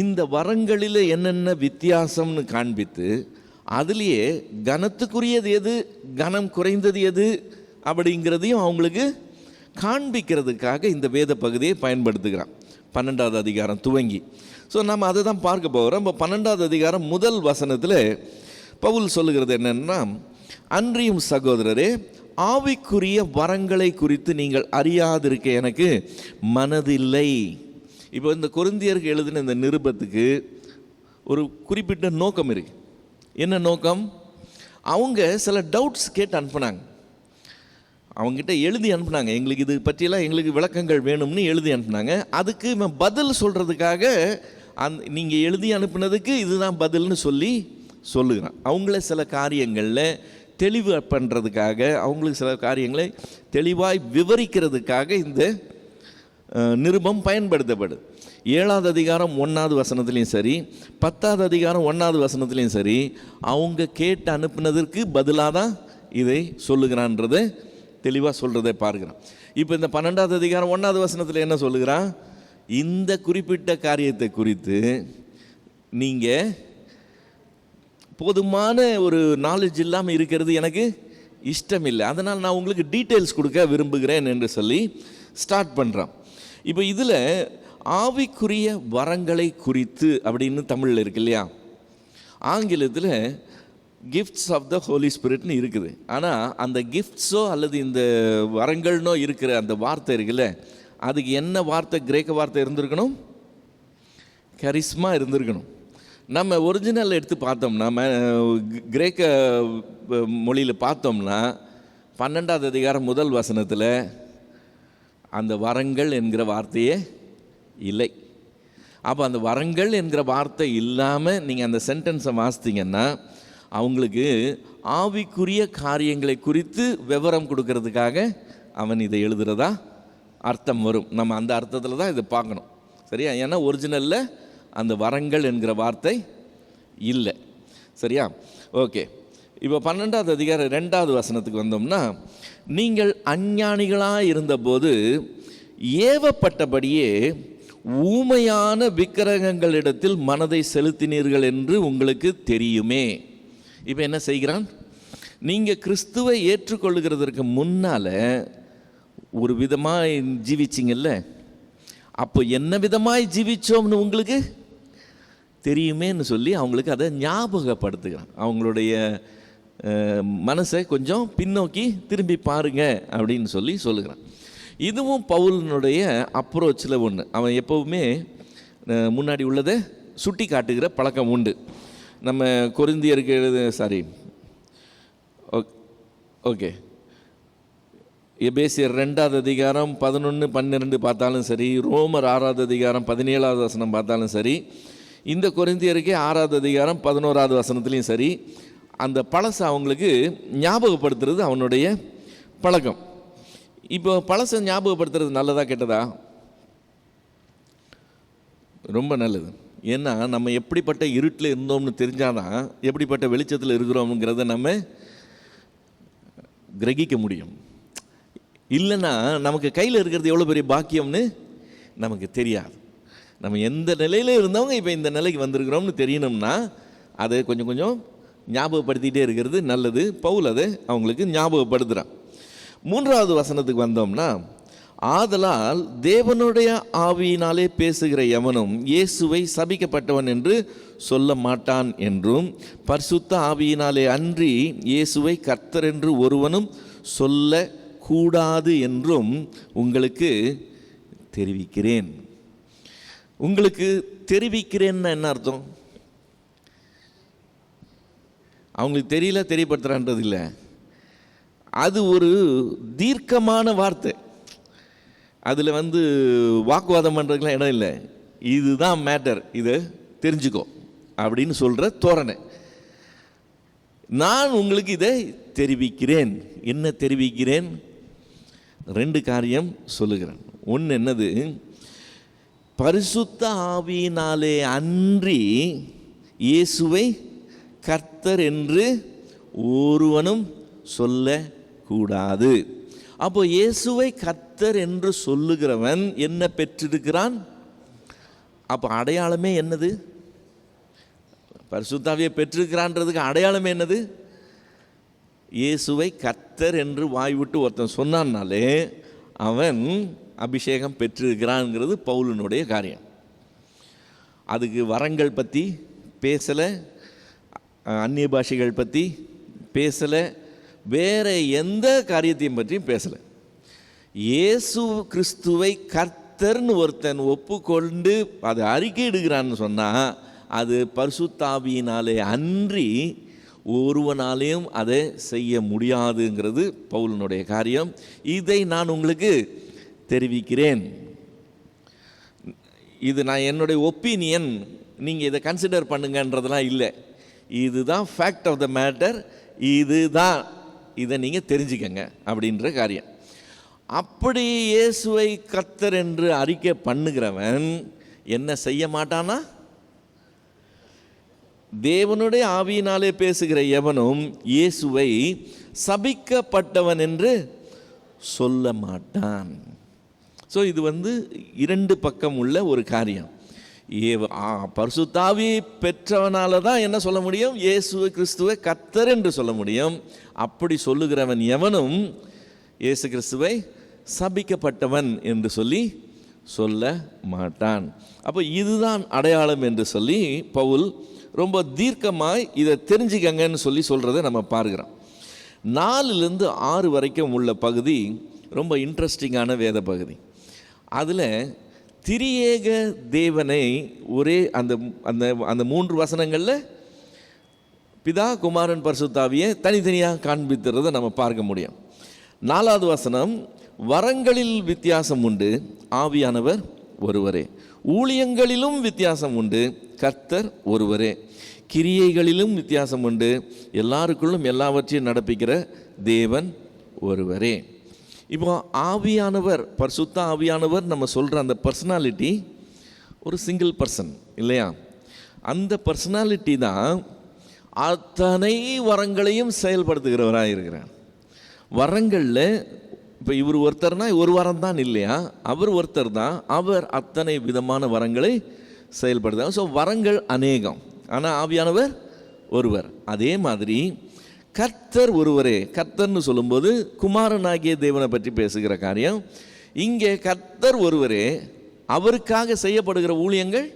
A: இந்த வரங்களில் என்னென்ன வித்தியாசம்னு காண்பித்து அதுலேயே கனத்துக்குரியது எது, கனம் குறைந்தது எது அப்படிங்கிறதையும் அவங்களுக்கு காண்பிக்கிறதுக்காக இந்த வேத பகுதியை பயன்படுத்துகிறான். 12ஆவது அதிகாரம் துவங்கி. ஸோ நம்ம அதை தான் பார்க்க போகிறோம். இப்போ 12ஆவது அதிகாரம் முதல் வசனத்தில் பவுல் சொல்லுகிறது என்னென்னா, அன்றியும் சகோதரரே, ஆவிக்குரிய வரங்களை குறித்து நீங்கள் அறியாதிருக்க எனக்கு மனதில்லை. இப்போ இந்த கொரிந்தியருக்கு எழுதின இந்த நிருபத்துக்கு ஒரு குறிப்பிட்ட நோக்கம் இருக்குது. என்ன நோக்கம்? அவங்க சில டவுட்ஸ் கேட்டு அனுப்புனாங்க. அவங்ககிட்ட எழுதி அனுப்புனாங்க, எங்களுக்கு இது பற்றியெல்லாம் எங்களுக்கு விளக்கங்கள் வேணும்னு எழுதி அனுப்புனாங்க. அதுக்கு பதில் சொல்கிறதுக்காக நீங்கள் எழுதி அனுப்புனதுக்கு இதுதான் பதில்னு சொல்லுகிறான். அவங்கள சில காரியங்களில் தெளிவு பண்ணுறதுக்காக, அவங்களுக்கு சில காரியங்களை தெளிவாய் விவரிக்கிறதுக்காக இந்த நிருபம் பயன்படுத்தப்படுது. 7ஆவது அதிகாரம் 1ஆவது வசனத்துலேயும் சரி, 10ஆவது அதிகாரம் 1ஆவது வசனத்துலேயும் சரி, அவங்க கேட்டு அனுப்புனதற்கு பதிலாக தான் இதை சொல்லுகிறான்றதை தெளிவாக சொல்கிறதை பார்க்குறான். இப்போ இந்த 12ஆவது அதிகாரம் 1ஆவது வசனத்தில் என்ன சொல்லுகிறான்? இந்த குறிப்பிட்ட காரியத்தை குறித்து நீங்கள் போதுமான ஒரு நாலேஜ் இல்லாமல் இருக்கிறது எனக்கு இஷ்டம் இல்லை, அதனால் நான் உங்களுக்கு டீட்டெயில்ஸ் கொடுக்க விரும்புகிறேன் என்று சொல்லி ஸ்டார்ட் பண்ணுறான். இப்போ இதில் ஆவிக்குரிய வரங்களை குறித்து அப்படின்னு தமிழில் இருக்கு இல்லையா, ஆங்கிலத்தில் கிஃப்ட்ஸ் ஆஃப் த ஹோலி ஸ்பிரிட்னு இருக்குது. ஆனால் அந்த கிஃப்ட்ஸோ அல்லது இந்த வரங்கள்னோ இருக்கிற அந்த வார்த்தை இருக்குல்ல, அதுக்கு என்ன வார்த்தை, கிரேக்க வார்த்தை இருந்திருக்கணும்? கரிஸ்மா இருந்திருக்கணும். நம்ம ஒரிஜினல் எடுத்து பார்த்தோம்னா, கிரேக்க மொழியில் பார்த்தோம்னா 12வது அதிகாரம் 1 வசனத்தில் அந்த வரங்கள் என்கிற வார்த்தையே இல்லை. அப்போ அந்த வரங்கள் என்கிற வார்த்தை இல்லாமல் நீங்கள் அந்த சென்டென்ஸை வாசித்தீங்கன்னா அவங்களுக்கு ஆவிக்குரிய காரியங்களை குறித்து விவரம் கொடுக்கறதுக்காக அவன் இதை எழுதுகிறதா அர்த்தம் வரும். நம்ம அந்த அர்த்தத்தில் தான் இதை பார்க்கணும், சரியா? ஏன்னா ஒரிஜினலில் அந்த வரங்கள் என்கிற வார்த்தை இல்லை, சரியா? ஓகே, இப்போ 12வது அதிகாரம் 2வது வசனத்துக்கு வந்தோம்னா, நீங்கள் அஞ்ஞானிகளாக இருந்தபோது ஏவப்பட்டபடியே ஊமையான விக்கிரகங்களிடத்தில் மனதை செலுத்தினீர்கள் என்று உங்களுக்கு தெரியுமே. இப்போ என்ன செய்கிறான்? நீங்கள் கிறிஸ்துவை ஏற்றுக்கொள்ளுகிறதற்கு முன்னால் ஒரு விதமாக ஜீவிச்சிங்கல்ல, அப்போ என்ன விதமாய் ஜீவிச்சோம்னு உங்களுக்கு தெரியுமேன்னு சொல்லி அவங்களுக்கு அதை ஞாபகப்படுத்துகிறான். அவங்களுடைய மனசை கொஞ்சம் பின்னோக்கி திரும்பி பாருங்க அப்படின்னு சொல்லி சொல்லுகிறான். இதுவும் பவுலினுடைய அப்ரோச்சில் ஒன்று. அவன் எப்போவுமே முன்னாடி உள்ளதை சுட்டி காட்டுகிற பழக்கம் உண்டு. நம்ம கொரிந்தியருக்கு ஓகே, எபேசியர் 2வது அதிகாரம் 11, 12 பார்த்தாலும் சரி, ரோமர் 6வது அதிகாரம் 17வது வசனம் பார்த்தாலும் சரி, இந்த கொரிந்தியருக்கே 6வது அதிகாரம் 11வது வசனத்துலேயும் சரி, அந்த பழசை அவங்களுக்கு ஞாபகப்படுத்துறது அவனுடைய பழக்கம். இப்போ பழசை ஞாபகப்படுத்துறது நல்லதா கெட்டதா? ரொம்ப நல்லது. ஏன்னா நம்ம எப்படிப்பட்ட இருட்டில் இருந்தோம்னு தெரிஞ்சாதான் எப்படிப்பட்ட வெளிச்சத்தில் இருக்கிறோம்ங்கிறத நம்ம கிரகிக்க முடியும். இல்லைன்னா நமக்கு கையில் இருக்கிறது எவ்வளோ பெரிய பாக்கியம்னு நமக்கு தெரியாது. நம்ம எந்த நிலையில் இருந்தவங்க இப்போ இந்த நிலைக்கு வந்திருக்கிறோம்னு தெரியணும்னா அதை கொஞ்சம் கொஞ்சம் ஞாபகப்படுத்திகிட்டே இருக்கிறது நல்லது. பவுல் அதை அவங்களுக்கு ஞாபகப்படுத்துகிறான். 3வது வசனத்துக்கு வந்தோம்னா, ஆதலால் தேவனுடைய ஆவியினாலே பேசுகிற எவனும் இயேசுவை சபிக்கப்பட்டவன் என்று சொல்ல மாட்டான் என்றும், பரிசுத்த ஆவியினாலே அன்றி இயேசுவை கர்த்தர் என்று ஒருவனும் சொல்லக்கூடாது என்றும் உங்களுக்கு தெரிவிக்கிறேன். உங்களுக்கு தெரிவிக்கிறேன்னு என்ன அர்த்தம்? அவங்களுக்கு தெரியல, தெரியப்படுத்துறான்றது இல்லை. அது ஒரு தீர்க்கமான வார்த்தை. அதில் வாக்குவாதம் பண்ணுறதுக்குலாம் இடம் இல்லை. இதுதான் மேட்டர், இதை தெரிஞ்சுக்கோ அப்படின்னு சொல்கிற தோரணை. நான் உங்களுக்கு இதை தெரிவிக்கிறேன். என்ன தெரிவிக்கிறேன்? 2 காரியம் சொல்லுகிறேன். ஒன்று என்னது? பரிசுத்த ஆவியினாலே அன்றி இயேசுவை கர்த்தர் என்று ஒருவனும் சொல்லக்கூடாது. அப்போ இயேசுவை கர்த்தர் என்று சொல்லுகிறவன் என்ன பெற்றிருக்கிறான்? அப்போ அடையாளமே என்னது? பரிசுத்தாவியை பெற்றிருக்கிறான்றதுக்கு அடையாளமே என்னது? இயேசுவை கர்த்தர் என்று வாய் விட்டு ஒருத்தன் சொன்னான்னாலே அவன் அபிஷேகம் பெற்றிருக்கிறான்ங்கிறது பவுலினுடைய காரியம். அதுக்கு வரங்கள் பற்றி பேசலை, அந்நிய பாஷைகள் பற்றி பேசலை, வேறு எந்த காரியத்தையும் பற்றியும் பேசலை. இயேசு கிறிஸ்துவை கர்த்தர்னு ஒருத்தன் ஒப்புக்கொண்டு அதை அறிக்கையிடுகிறான்னு சொன்னால் அது பரிசுத்தாவியினாலே அன்றி ஒருவனாலேயும் அதை செய்ய முடியாதுங்கிறது பவுலினுடைய காரியம். இதை நான் உங்களுக்கு தெரிவிக்கிறேன். இது நான் என்னுடைய ஒப்பீனியன், நீங்கள் இதை கன்சிடர் பண்ணுங்கன்றதெல்லாம் இல்லை. இதுதான் ஃபேக்ட் ஆஃப் த மேட்டர், இதுதான், இதை நீங்கள் தெரிஞ்சுக்கங்க அப்படின்ற காரியம். அப்படி இயேசுவை கர்த்தர் என்று அறிக்கை பண்ணுகிறவன் என்ன செய்ய மாட்டானா? தேவனுடைய ஆவியினாலே பேசுகிற எவனும் இயேசுவை சபிக்கப்பட்டவன் என்று சொல்ல மாட்டான். ஸோ இது 2 பக்கம் உள்ள ஒரு காரியம். பரிசுத்தாவி பெற்றவனால தான் என்ன சொல்ல முடியும்? இயேசு கிறிஸ்துவை கர்த்தர் என்று சொல்ல முடியும். அப்படி சொல்லுகிறவன் எவனும் இயேசு கிறிஸ்துவை சபிக்கப்பட்டவன் என்று சொல்லி சொல்ல மாட்டான். அப்போ இதுதான் அடையாளம் என்று சொல்லி பவுல் ரொம்ப தீர்க்கமாய் இதை தெரிஞ்சுக்கங்கன்னு சொல்கிறத நம்ம பார்க்குறோம். 4லேருந்து 6 வரைக்கும் உள்ள பகுதி ரொம்ப இன்ட்ரெஸ்டிங்கான வேத பகுதி. அதில் திரியேக தேவனை ஒரே அந்த அந்த அந்த 3 வசனங்களில் பிதா, குமாரன், பரிசுத்தாவியை தனித்தனியாக காண்பித்துறதை நம்ம பார்க்க முடியும். 4வது வசனம், வரங்களில் வித்தியாசம் உண்டு, ஆவியானவர் ஒருவரே. ஊழியங்களிலும் வித்தியாசம் உண்டு, கர்த்தர் ஒருவரே. கிரியைகளிலும் வித்தியாசம் உண்டு, எல்லாருக்குள்ளும் எல்லாவற்றையும் நடப்பிக்கிற தேவன் ஒருவரே. இப்போ ஆவியானவர், பரிசுத்த ஆவியானவர் நம்ம சொல்கிற அந்த பர்சனாலிட்டி ஒரு சிங்கிள் பர்சன் இல்லையா? அந்த பர்சனாலிட்டி தான் அத்தனை வரங்களையும் செயல்படுத்துகிறவராக இருக்கிறார். வரங்களில் இப்போ இவர் ஒருத்தர்னா ஒரு வரம் தான் இல்லையா, அவர் ஒருத்தர் தான், அவர் அத்தனை விதமான வரங்களை செயல்படுத்துகிறார். ஸோ வரங்கள் அநேகம், ஆனால் ஆவியானவர் ஒருவர். அதே மாதிரி கர்த்தர் ஒருவரே. கர்த்தர்னு சொல்லும்போது குமாரனாகிய தேவனை பற்றி பேசுகிற காரியம். இங்கே கர்த்தர் ஒருவரே, அவருக்காக செய்யப்படுகிற ஊழியங்கள்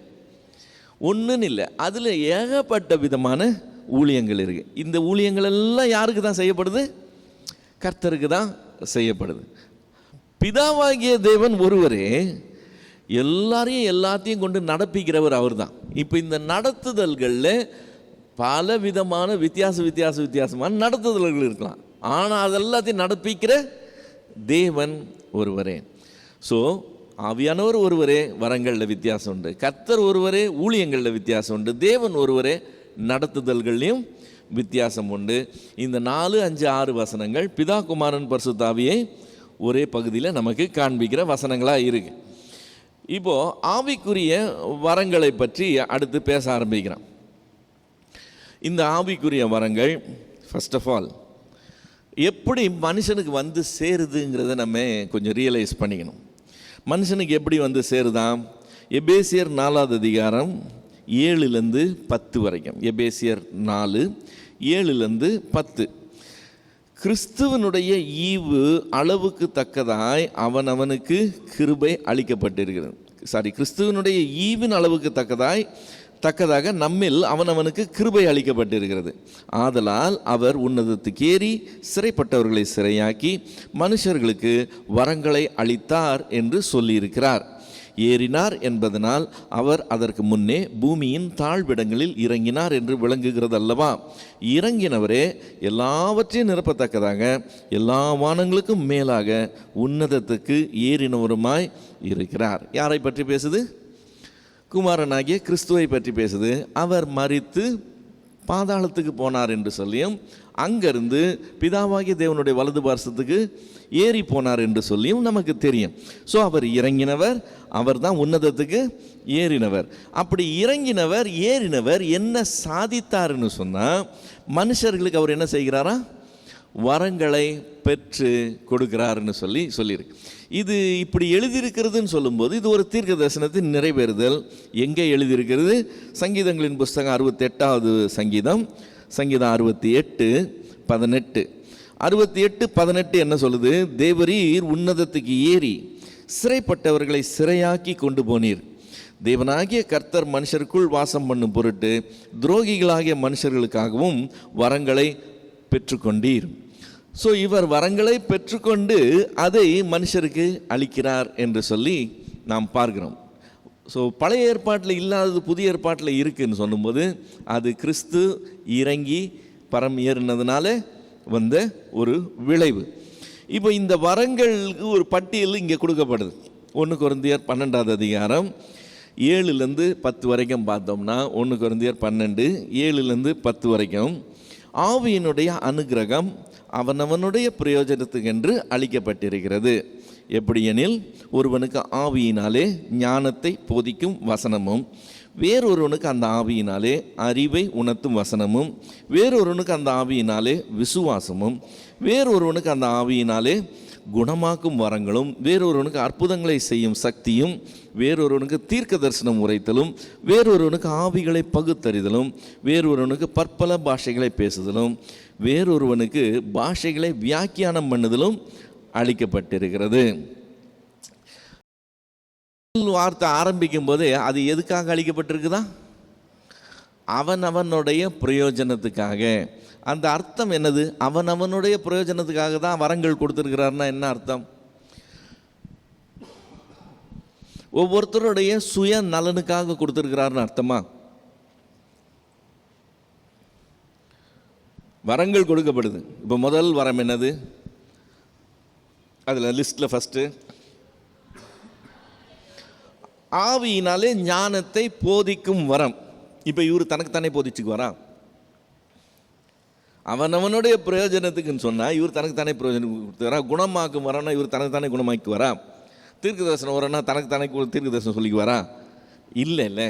A: ஒன்றுன்னு இல்லை, அதில் ஏகப்பட்ட விதமான ஊழியங்கள் இருக்குது. இந்த ஊழியங்கள் எல்லாம் யாருக்கு தான் செய்யப்படுது? கர்த்தருக்கு தான் செய்யப்படுது. பிதாவாகிய தேவன் ஒருவரே, எல்லாத்தையும் கொண்டு நடப்பிக்கிறவர் அவர் தான். இப்போ இந்த நடத்துதல்களில் பல விதமான வித்தியாசமான நடத்துதல்கள் இருக்கலாம், ஆனால் அதெல்லாத்தையும் நடப்பிக்கிற தேவன் ஒருவரே. ஸோ ஆவியானவர் ஒருவரே, வரங்களில் வித்தியாசம் உண்டு. கர்த்தர் ஒருவரே, ஊழியங்களில் வித்தியாசம் உண்டு. தேவன் ஒருவரே, நடத்துதல்கள்லையும் வித்தியாசம் உண்டு. இந்த 4, 5, 6 வசனங்கள் பிதா, குமாரன், பரிசுத்தாவியை ஒரே பகுதியில் நமக்கு காண்பிக்கிற வசனங்களாக இருக்கு. இப்போது ஆவிக்குரிய வரங்களை பற்றி அடுத்து பேச ஆரம்பிக்கிறோம். இந்த ஆவிக்குரிய வரங்கள் ஃபர்ஸ்ட் ஆஃப் ஆல் எப்படி மனுஷனுக்கு வந்து சேருதுங்கிறத நம்ம கொஞ்சம் ரியலைஸ் பண்ணிக்கணும். மனுஷனுக்கு எப்படி வந்து சேருதான்? எபேசியர் 4வது அதிகாரம் 7லேருந்து 10 வரைக்கும். எபேசியர் 4, 7லேருந்து 10. கிறிஸ்துவனுடைய ஈவு அளவுக்கு தக்கதாய் அவனவனுக்கு கிருபை அளிக்கப்பட்டிருக்கிறது. கிறிஸ்துவனுடைய ஈவின் அளவுக்கு தக்கதாக நம்மில் அவனவனுக்கு கிருபை அளிக்கப்பட்டிருக்கிறது. ஆதலால் அவர் உன்னதத்துக்கு ஏறி சிறைப்பட்டவர்களை சிறையாக்கி மனுஷர்களுக்கு வரங்களை அளித்தார் என்று சொல்லியிருக்கிறார். ஏறினார் என்பதனால் அவர் அதற்கு முன்னே பூமியின் தாழ்விடங்களில் இறங்கினார் என்று விளங்குகிறது அல்லவா? இறங்கினவரே எல்லாவற்றையும் நிரப்பத்தக்கதாக எல்லா வானங்களுக்கும் மேலாக உன்னதத்துக்கு ஏறினவருமாய் இருக்கிறார். யாரை பற்றி பேசுது? குமாரனாகிய கிறிஸ்துவை பற்றி பேசுது. அவர் மரித்து பாதாளத்துக்கு போனார் என்று சொல்லியும், அங்கிருந்து பிதாவாகிய தேவனுடைய வலது பார்சத்துக்கு ஏறி போனார் என்று சொல்லியும் நமக்கு தெரியும். ஸோ அவர் இறங்கினவர், அவர் தான் உன்னதத்துக்கு ஏறினவர். அப்படி இறங்கினவர், ஏறினவர் என்ன சாதித்தார்னு சொன்னால், மனுஷர்களுக்கு அவர் என்ன செய்கிறாரா? வரங்களை பெற்று கொடுக்கிறாருன்னு சொல்லியிருக்கு. இது இப்படி எழுதியிருக்கிறதுன்னு சொல்லும்போது இது ஒரு தீர்க்க தரிசனத்தின் நிறைவேறுதல். எங்கே எழுதியிருக்கிறது? சங்கீதங்களின் புஸ்தகம் 68வது சங்கீதம் 68:18. 68:18 என்ன சொல்லுது? தேவரீர் உன்னதத்துக்கு ஏறி சிறைப்பட்டவர்களை சிறையாக்கி கொண்டு போனீர். தேவனாகிய கர்த்தர் மனுஷருக்குள் வாசம் பண்ணும் பொருட்டு துரோகிகளாகிய மனுஷர்களுக்காகவும் வரங்களை பெற்றுக்கொண்டீர். ஸோ இவர் வரங்களை பெற்றுக்கொண்டு அதை மனுஷருக்கு அளிக்கிறார் என்று சொல்லி நாம் பார்க்கிறோம். ஸோ பழைய ஏற்பாட்டில் இல்லாதது புதிய ஏற்பாட்டில் இருக்குதுன்னு சொல்லும்போது அது கிறிஸ்து இறங்கி பரம் ஏறினதுனால வந்த ஒரு விளைவு. இப்போ இந்த வரங்களுக்கு ஒரு பட்டியல் இங்கே கொடுக்கப்படுது. 1 கொரிந்தியர் 12வது அதிகாரம் 7லேருந்து 10 வரைக்கும் பார்த்தோம்னா, 1 கொரிந்தியர் 12 7லேருந்து 10 வரைக்கும் ஆவியினுடைய அனுக்கிரகம் அவனவனுடைய பிரயோஜனத்துக்கென்று அளிக்கப்பட்டிருக்கிறது. எப்படியெனில், ஒருவனுக்கு ஆவியினாலே ஞானத்தை போதிக்கும் வசனமும், வேறொருவனுக்கு அந்த ஆவியினாலே அறிவை உணர்த்தும் வசனமும், வேறொருவனுக்கு அந்த ஆவியினாலே விசுவாசமும், வேறொருவனுக்கு அந்த ஆவியினாலே குணமாக்கும் வரங்களும், வேறொருவனுக்கு அற்புதங்களை செய்யும் சக்தியும், வேறொருவனுக்கு தீர்க்க தரிசனம் உரைத்தலும், வேறொருவனுக்கு ஆவிகளை பகுத்தறிதலும், வேறொருவனுக்கு பற்பல பாஷைகளை பேசுதலும், வேறொருவனுக்கு பாஷைகளை வியாக்கியானம் பண்ணுதலும் அளிக்கப்பட்டிருக்கிறது. வார்த்தை ஆரம்பிக்கும் போதே அது எதுக்காக அளிக்கப்பட்டிருக்குதா? அவனவனுடைய பிரயோஜனத்துக்காக. அந்த அர்த்தம் என்னது? அவனவனுடைய பிரயோஜனத்துக்காக தான் வரங்கள் கொடுத்துருக்கிறாருன்னா என்ன அர்த்தம்? ஒவ்வொருத்தருடைய சுய நலனுக்காக கொடுத்துருக்கிறாருன்னு அர்த்தமா? வரங்கள் கொடுக்கப்படுது. இப்போ முதல் வரம் என்னது? அதில் லிஸ்ட்டில் ஃபஸ்ட்டு ஆவியினாலே ஞானத்தை போதிக்கும் வரம். இப்போ இவர் தனக்குத்தானே போதிச்சுக்குவாரா? அவனவனுடைய பிரயோஜனத்துக்குன்னு சொன்னால் இவர் தனக்குத்தானே பிரயோஜனம் கொடுத்துக்கிறா. குணமாக்கும் வரனா இவர் தனக்குத்தானே குணமாக்குவாரா? தீர்க்க தரிசனம் வரனா தனக்குத்தானே தீர்க்க தரிசனம் சொல்லிக்குவாரா? இல்லை இல்லை.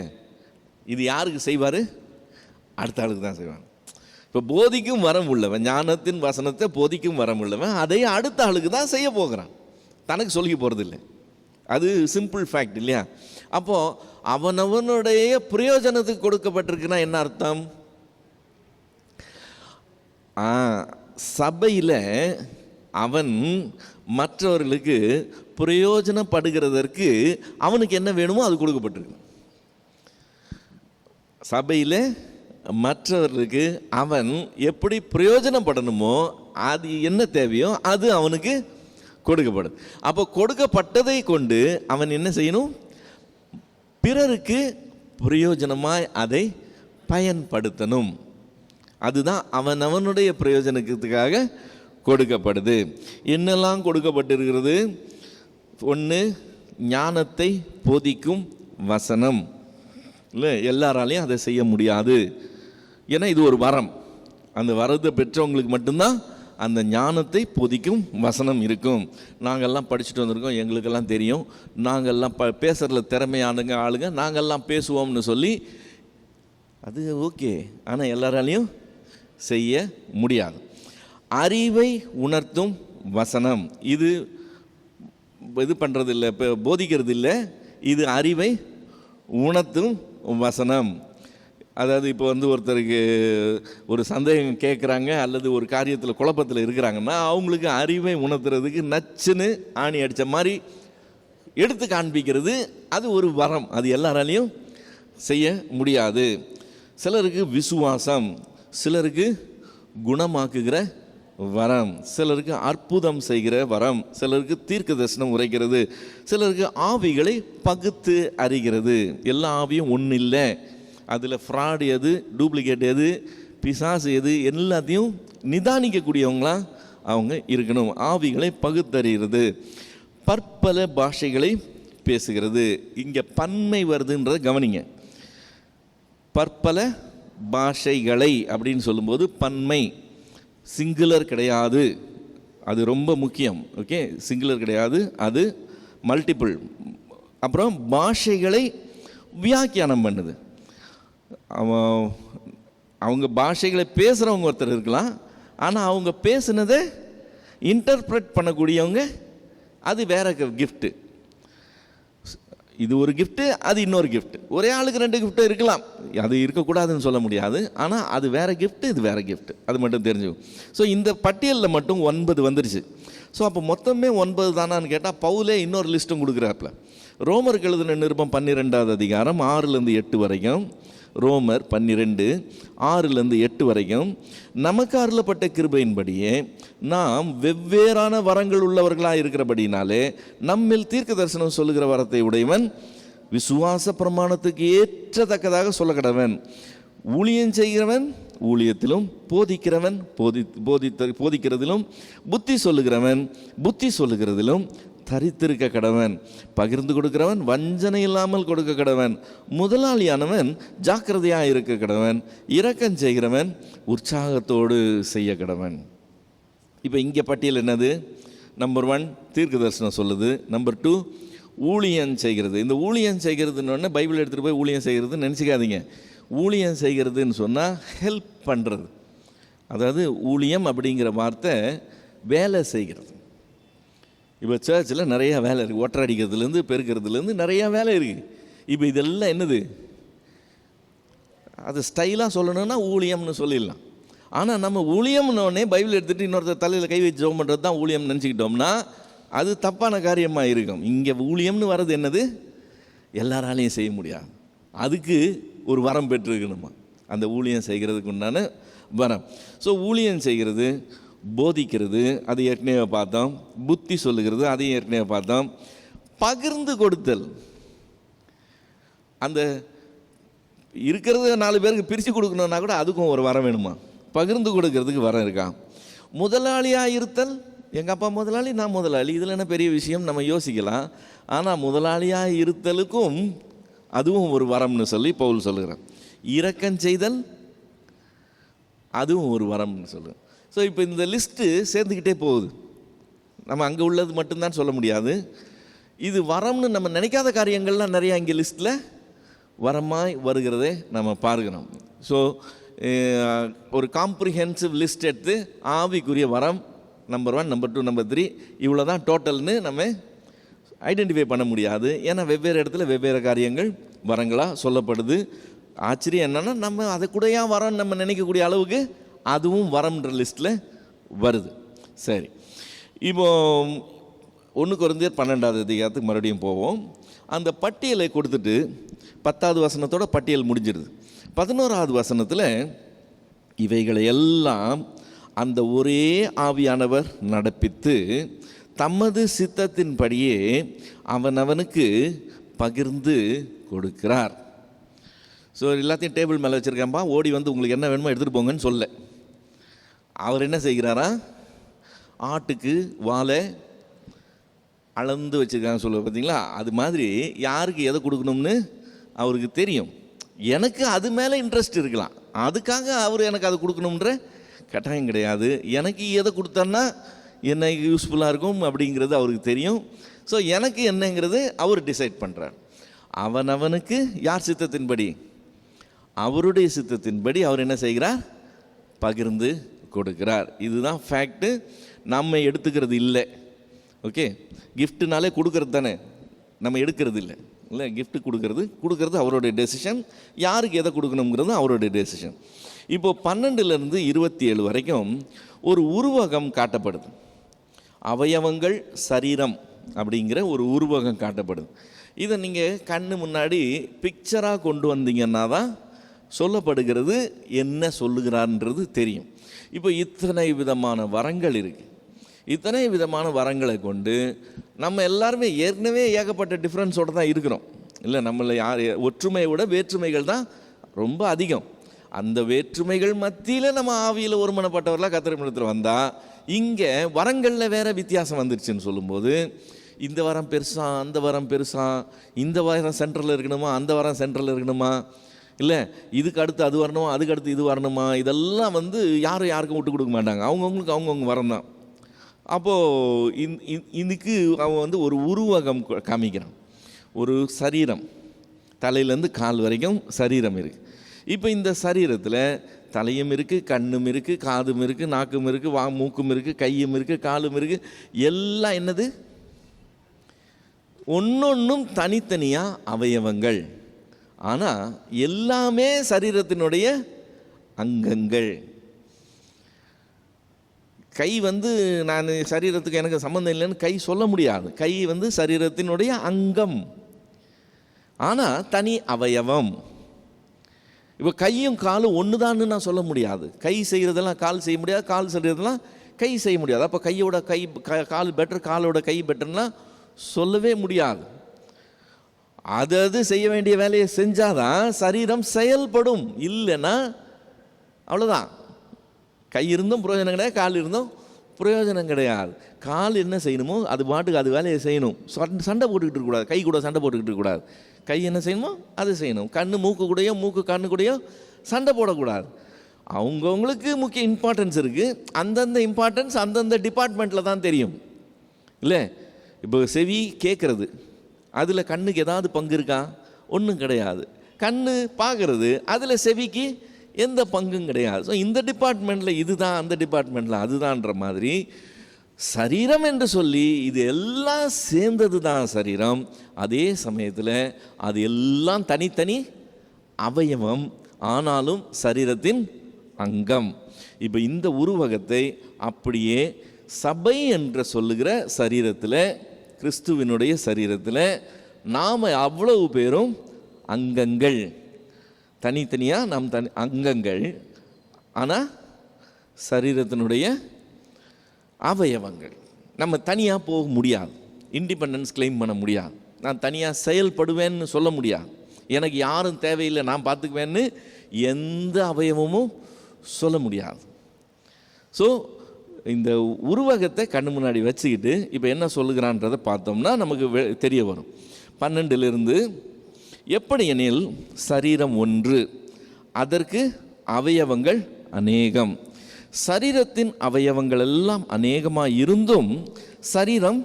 A: இது யாருக்கு செய்வார்? அடுத்த ஆளுக்கு தான் செய்வாங்க. இப்போ போதிக்கும் வரம் உள்ளவன், ஞானத்தின் வசனத்தை போதிக்கும் வரம் உள்ளவன் அதை அடுத்த ஆளுக்கு தான் செய்ய போகிறான், தனக்கு சொல்லி போகிறது இல்லை. அது சிம்பிள் ஃபேக்ட் இல்லையா? அப்போது அவனவனுடைய பிரயோஜனத்துக்கு கொடுக்கப்பட்டிருக்குன்னா என்ன அர்த்தம்? சபையில் அவன் மற்றவர்களுக்கு பிரயோஜனப்படுகிறதற்கு அவனுக்கு என்ன வேணுமோ அது கொடுக்கப்பட்டிருக்கு. சபையில் மற்றவர்களுக்கு அவன் எப்படி பிரயோஜனப்படணுமோ அது என்ன தேவையோ அது அவனுக்கு கொடுக்கப்படும். அப்போ கொடுக்கப்பட்டதை கொண்டு அவன் என்ன செய்யணும்? பிறருக்கு பிரயோஜனமாய் அதை பயன்படுத்தணும். அதுதான் அவனவனுடைய பிரயோஜனத்துக்காக கொடுக்கப்படுது. என்னெல்லாம் கொடுக்கப்பட்டிருக்கிறது? ஒன்று, ஞானத்தை போதிக்கும் வசனம். இல்லை, எல்லாராலையும் அதை செய்ய முடியாது. ஏன்னா இது ஒரு வரம். அந்த வரத்தை பெற்றவங்களுக்கு மட்டும்தான் அந்த ஞானத்தை போதிக்கும் வசனம் இருக்கும். நாங்கள்லாம் படிச்சுட்டு வந்திருக்கோம், எங்களுக்கெல்லாம் தெரியும், நாங்கள்லாம் பேசுகிறதுல திறமையானுங்க ஆளுங்க, நாங்கள்லாம் பேசுவோம்னு சொல்லி அது ஓகே. ஆனால் எல்லாராலையும் செய்ய முடியாது. அறிவை உணர்த்தும் வசனம் இது பண்ணுறது இல்லை, இப்போ போதிக்கிறது இல்லை, இது அறிவை உணர்த்தும் வசனம். அதாவது இப்போ ஒருத்தருக்கு ஒரு சந்தேகம் கேட்குறாங்க அல்லது ஒரு காரியத்தில் குழப்பத்தில் இருக்கிறாங்கன்னா அவங்களுக்கு அறிவை உணர்த்துறதுக்கு நச்சுன்னு ஆணி அடித்த மாதிரி எடுத்து காண்பிக்கிறது அது ஒரு வரம். அது எல்லாராலையும் செய்ய முடியாது. சிலருக்கு விசுவாசம், சிலருக்கு குணமாக்குகிற வரம், சிலருக்கு அற்புதம் செய்கிற வரம், சிலருக்கு தீர்க்க தரிசனம் உரைக்கிறது, சிலருக்கு ஆவிகளை பகுத்து அறிகிறது. எல்லா ஆவியும் ஒன்றும் இல்லை. அதில் ஃப்ராடு எது, டூப்ளிகேட் எது, பிசாசு எது, எல்லாத்தையும் நிதானிக்கக்கூடியவங்களாம் அவங்க இருக்கணும். ஆவிகளை பகுத்தறிகிறது, பற்பல பாஷைகளை பேசுகிறது. இங்கே பன்மை வருதுன்றதை கவனிங்க. பற்பல பாஷைகளை அப்படின்னு சொல்லும்போது பன்மை, சிங்குலர் கிடையாது. அது ரொம்ப முக்கியம். ஓகே, சிங்குலர் கிடையாது, அது மல்டிபிள். அப்புறம் பாஷைகளை வியாக்கியானம் பண்ணுது. அவங்க பாஷைகளை பேசுகிறவங்க ஒருத்தர் இருக்கலாம், ஆனால் அவங்க பேசுனதை இன்டர்பிரட் பண்ணக்கூடியவங்க அது வேற கிஃப்ட்டு. இது ஒரு கிஃப்ட்டு, அது இன்னொரு கிஃப்ட். ஒரே ஆளுக்கு 2 கிஃப்ட்டு இருக்கலாம், அது இருக்கக்கூடாதுன்னு சொல்ல முடியாது. ஆனால் அது வேறு கிஃப்ட்டு, இது வேறு கிஃப்ட், அது மட்டும் தெரிஞ்சுக்கும். ஸோ இந்த பட்டியலில் மட்டும் 9 வந்துருச்சு. ஸோ அப்போ மொத்தமே 9 தானான்னு கேட்டால் பவுலே இன்னொரு லிஸ்ட்டும் கொடுக்குறாப்புல. ரோமருக்கு எழுதின நிருபம் 12வது அதிகாரம் 6-8 வரைக்கும், ரோமர் 12 6-8 வரைக்கும், நமக்கு அருளப்பட்ட கிருபையின்படியே நாம் வெவ்வேறான வரங்கள் உள்ளவர்களாக இருக்கிறபடினாலே நம்மில் தீர்க்க தரிசனம் சொல்லுகிற வரத்தை உடையவன் விசுவாச பிரமாணத்துக்கு ஏற்றத்தக்கதாக சொல்ல கடவன். ஊழியம் செய்கிறவன் ஊழியத்திலும், போதிக்கிறவன் போதிக்கிறதிலும், புத்தி சொல்லுகிறவன் புத்தி சொல்லுகிறதிலும் தரித்திருக்க கடவன். பகிர்ந்து கொடுக்கிறவன் வஞ்சனை இல்லாமல் கொடுக்க கடவன். முதலாளியானவன் ஜாக்கிரதையாக இருக்க கடவன். இரக்கம் செய்கிறவன் உற்சாகத்தோடு செய்ய கடவன். இப்போ இங்கே பட்டியல் என்னது? நம்பர் 1 தீர்க்க தரிசனம் சொல்லுது. நம்பர் 2 ஊழியம் செய்கிறது. இந்த ஊழியம் செய்கிறதுன்னு பைபிள் எடுத்துகிட்டு போய் ஊழியம் செய்கிறதுன்னு நினச்சிக்காதீங்க. ஊழியம் செய்கிறதுன்னு சொன்னால் ஹெல்ப் பண்ணுறது. அதாவது ஊழியம் அப்படிங்கிற வார்த்தை வேலை செய்கிறது. இப்போ சர்ச்சில் நிறையா வேலை இருக்குது. ஒட்டரை அடிக்கிறதுலேருந்து பெருக்கிறதுலேருந்து நிறையா வேலை இருக்குது. இப்போ இதெல்லாம் என்னது? அது ஸ்டைலாக சொல்லணும்னா ஊழியம்னு சொல்லிடலாம். ஆனால் நம்ம ஊழியம்னோடனே பைபிள் எடுத்துகிட்டு இன்னொருத்தர் தலையில் கை வச்சு ஜெபம் பண்ணுறது தான் ஊழியம்னு நினச்சிக்கிட்டோம்னா அது தப்பான காரியமாக இருக்கும். இங்கே ஊழியம்னு வர்றது என்னது? எல்லாராலையும் செய்ய முடியாது, அதுக்கு ஒரு வரம் பெற்றிருக்கணுமா. அந்த ஊழியம் செய்கிறதுக்கு உண்டான வரம். ஸோ ஊழியம் செய்கிறது, போதிக்கிறது, அது ஏற்கனவே பார்த்தோம். புத்தி சொல்லுகிறது, அதையும் ஏற்கனவே பார்த்தோம். பகிர்ந்து கொடுத்தல், அந்த இருக்கிறது 4 பேருக்கு பிரித்து கொடுக்கணுன்னா கூட அதுக்கும் ஒரு வரம் வேணுமா? பகிர்ந்து கொடுக்கறதுக்கு வரம் இருக்கா? முதலாளியாக இருத்தல், எங்கள் அப்பா முதலாளி, நான் முதலாளி, இதில் என்ன பெரிய விஷயம் நம்ம யோசிக்கலாம். ஆனால் முதலாளியாக இருத்தலுக்கும் அதுவும் ஒரு வரம்னு சொல்லி பவுல் சொல்லுகிறான். இரக்கம் செய்தல், அதுவும் ஒரு வரம்னு சொல்லுவேன். ஸோ இப்போ இந்த லிஸ்ட்டு சேர்ந்துக்கிட்டே போகுது. நம்ம அங்கே உள்ளது மட்டும்தான் சொல்ல முடியாது. இது வரம்னு நம்ம நினைக்காத காரியங்கள்லாம் நிறையா இங்கே லிஸ்ட்டில் வரமாய் வருகிறதே நம்ம பார்க்கிறோம். ஸோ ஒரு காம்ப்ரிஹென்சிவ் லிஸ்ட் எடுத்து ஆவிக்குரிய வரம் நம்பர் 1, நம்பர் 2, நம்பர் 3 இவ்வளோ தான் டோட்டல்னு நம்ம ஐடென்டிஃபை பண்ண முடியாது. ஏன்னா வெவ்வேறு இடத்துல வெவ்வேறு காரியங்கள் வரங்களாக சொல்லப்படுது. ஆச்சரியம் என்னென்னா, நம்ம அதை கூடயா வரம் நம்ம நினைக்கக்கூடிய அளவுக்கு அதுவும் வரம்ன்ற லிஸ்ட்டில் வருது. சரி, இப்போ 1 கொரிந்தியர் 12வது அதிகாரத்துக்கு மறுபடியும் போவோம். அந்த பட்டியலை கொடுத்துட்டு 10வது வசனத்தோட பட்டியல் முடிஞ்சிருது. 11வது வசனத்தில் இவைகளை எல்லாம் அந்த ஒரே ஆவியானவர் நடப்பித்து தமது சித்தத்தின்படியே அவனவனுக்கு பகிர்ந்து கொடுக்கிறார். ஸோ எல்லாத்தையும் டேபிள் மேலே வச்சுருக்கேன்ப்பா, ஓடி வந்து உங்களுக்கு என்ன வேணுமோ எடுத்துகிட்டு போங்கன்னு சொல்ல. அவர் என்ன செய்கிறாரா? ஆட்டுக்கு வாழை அளந்து வச்சுருக்காங்க சொல்ல பார்த்தீங்களா? அது மாதிரி யாருக்கு எதை கொடுக்கணும்னு அவருக்கு தெரியும். எனக்கு அது மேலே இன்ட்ரெஸ்ட் இருக்கலாம், அதுக்காக அவர் எனக்கு அதை கொடுக்கணுன்ற கட்டாயம் கிடையாது. எனக்கு எதை கொடுத்தோன்னா என்ன யூஸ்ஃபுல்லாக இருக்கும் அப்படிங்கிறது அவருக்கு தெரியும். ஸோ எனக்கு என்னங்கிறது அவர் டிசைட் பண்ணுறார். அவனவனுக்கு யார் சித்தத்தின்படி? அவருடைய சித்தத்தின்படி அவர் என்ன செய்கிறார்? பகிர்ந்து கொடுக்கிறார். இதுதான் ஃபேக்ட்டு. நம்ம எடுத்துக்கிறது இல்லை. ஓகே, கிஃப்ட்டுனாலே கொடுக்கறது தானே, நம்ம எடுக்கிறது இல்லை. இல்லை, கிஃப்ட்டு கொடுக்கறது அவருடைய டெசிஷன். யாருக்கு எதை கொடுக்கணுங்கிறது அவருடைய டெசிஷன். இப்போது 12லேருந்து 27 வரைக்கும் ஒரு உருவகம் காட்டப்படுது. அவயவங்கள் சரீரம் அப்படிங்கிற ஒரு உருவகம் காட்டப்படுது. இதை நீங்கள் கண்ணு முன்னாடி பிக்சராக கொண்டு வந்தீங்கன்னா தான் சொல்லப்படுகிறது என்ன சொல்லுகிறான்றது தெரியும். இப்போ இத்தனை விதமான வரங்கள் இருக்குது. இத்தனை விதமான வரங்களை கொண்டு நம்ம எல்லாருமே ஏற்கனவே ஏகப்பட்ட டிஃப்ரென்ஸோடு தான் இருக்கிறோம். இல்லை, நம்மளை ஒற்றுமையை விட வேற்றுமைகள் தான் ரொம்ப அதிகம். அந்த வேற்றுமைகள் மத்தியில் நம்ம ஆவியில் ஒருமனப்பட்டவர்களாக கர்த்தரிடத்தில் வந்தால், இங்கே வரங்களில் வேறு வித்தியாசம் வந்துருச்சுன்னு சொல்லும்போது, இந்த வாரம் பெருசா, அந்த வாரம் பெருசா, இந்த வாரம் சென்ட்ரலில் இருக்கணுமா, அந்த வாரம் சென்ட்ரலில் இருக்கணுமா, இல்லை இதுக்கு அடுத்து அது வரணுமா, அதுக்கு அடுத்து இது வரணுமா, இதெல்லாம் யாரும் யாருக்கும் விட்டு கொடுக்க மாட்டாங்க. அவங்கவுங்களுக்கு அவங்கவுங்க வரம் தான். அப்போது இதுக்கு அவன் ஒரு உருவகம் காமிக்கிறான். ஒரு சரீரம், தலையிலேருந்து கால் வரைக்கும் சரீரம் இருக்குது. இப்போ இந்த சரீரத்தில் தலையும் இருக்குது, கண்ணும் இருக்குது, காதும் இருக்குது, நாக்கும் இருக்குது, மூக்கும் இருக்குது, கையும் இருக்குது, காலும் இருக்குது. எல்லாம் என்னது? ஒன்றொன்றும் தனித்தனியாக அவயவங்கள். ஆனால் எல்லாமே சரீரத்தினுடைய அங்கங்கள். கை நான் சரீரத்துக்கு எனக்கு சம்மந்தம் இல்லைன்னு கை சொல்ல முடியாது. கை சரீரத்தினுடைய அங்கம், ஆனால் தனி அவயவம். இப்போ கையும் காலும் ஒன்று தான்னு நான் சொல்ல முடியாது. கை செய்கிறதெல்லாம் கால் செய்ய முடியாது, கால் செய்கிறதெல்லாம் கை செய்ய முடியாது. அப்போ கையோட கால் பெட்டர், காலோட கை பெட்டர்லாம் சொல்லவே முடியாது. அது செய்ய வேண்டிய வேலையை செஞ்சாதான் சரீரம் செயல்படும். இல்லைன்னா அவ்வளோதான். கை இருந்தும் பிரயோஜனம் கிடையாது, கால் இருந்தும் பிரயோஜனம் கிடையாது. கால் என்ன செய்யணுமோ அது பாட்டுக்கு அது வேலையை செய்யணும். சண்டை போட்டுக்கிட்டு இருக்கக்கூடாது. கை கூட சண்டை போட்டுக்கிட்டு இருக்கக்கூடாது. கை என்ன செய்யணுமோ அதை செய்யணும். கண்ணு மூக்கு கூடயோ, மூக்கு கண்ணு கூடயோ சண்டை போடக்கூடாது. அவங்கவுங்களுக்கு முக்கிய இம்பார்ட்டன்ஸ் இருக்குது. அந்தந்த இம்பார்ட்டன்ஸ் அந்தந்த டிபார்ட்மெண்ட்டில் தான் தெரியும். இல்லை, இப்போ செவி கேட்குறது, அதில் கண்ணுக்கு ஏதாவது பங்கு இருக்கா? ஒன்றும் கிடையாது. கண்ணு பார்க்குறது, அதில் செவிக்கு எந்த பங்கும் கிடையாது. ஸோ இந்த டிபார்ட்மெண்ட்டில் இதுதான், அந்த டிபார்ட்மெண்ட்டில் அதுதான்ற மாதிரி சரீரம் என்று சொல்லி இது எல்லாம் சேர்ந்தது தான் சரீரம். அதே சமயத்தில் அது எல்லாம் தனித்தனி அவயவம், ஆனாலும் சரீரத்தின் அங்கம். இப்போ இந்த உருவகத்தை அப்படியே சபை என்று சொல்லுகிற சரீரத்தில், கிறிஸ்துவினுடைய சரீரத்தில் நாம் அவ்வளவு பேரும் அங்கங்கள். தனித்தனியாக நாம் அங்கங்கள், ஆனால் சரீரத்தினுடைய அவயவங்கள். நம்ம தனியாக போக முடியாது, இண்டிபெண்டன்ஸ் கிளைம் பண்ண முடியாது. நான் தனியாக செயல்படுவேன்னு சொல்ல முடியாது. எனக்கு யாரும் தேவையில்லை, நான் பார்த்துக்குவேன்னு எந்த அவயவமும் சொல்ல முடியாது. ஸோ இந்த உருவகத்தை கண்ணு முன்னாடி வச்சுக்கிட்டு இப்போ என்ன சொல்லுகிறான்றதை பார்த்தோம்னா நமக்கு தெரிய வரும். 12 எப்படி எனில் சரீரம் ஒன்று, அதற்கு அவயவங்கள் அநேகம். சரீரத்தின் அவயவங்கள் எல்லாம் அநேகமாக இருந்தும் சரீரம்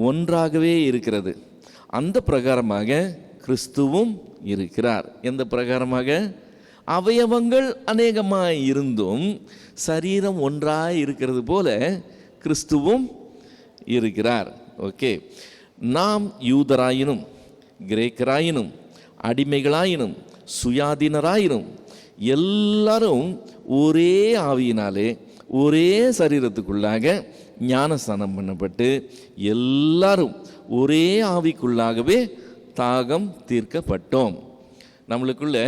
A: ஒன்றாகவே இருக்கிறது. அந்த பிரகாரமாக கிறிஸ்துவும் இருக்கிறார். எந்த பிரகாரமாக? அவயவங்கள் அநேகமாக இருந்தும் சரீரம் ஒன்றாக இருக்கிறது போல கிறிஸ்துவும் இருக்கிறார். ஓகே, நாம் யூதராயினும் கிரேக்கராயினும் அடிமைகளாயினும் சுயாதீனராயினும் எல்லாரும் ஒரே ஆவியினாலே ஒரே சரீரத்துக்குள்ளாக ஞானஸ்நானம் பண்ணப்பட்டு எல்லாரும் ஒரே ஆவிக்குள்ளாகவே தாகம் தீர்க்கப்பட்டோம். நம்மளுக்குள்ள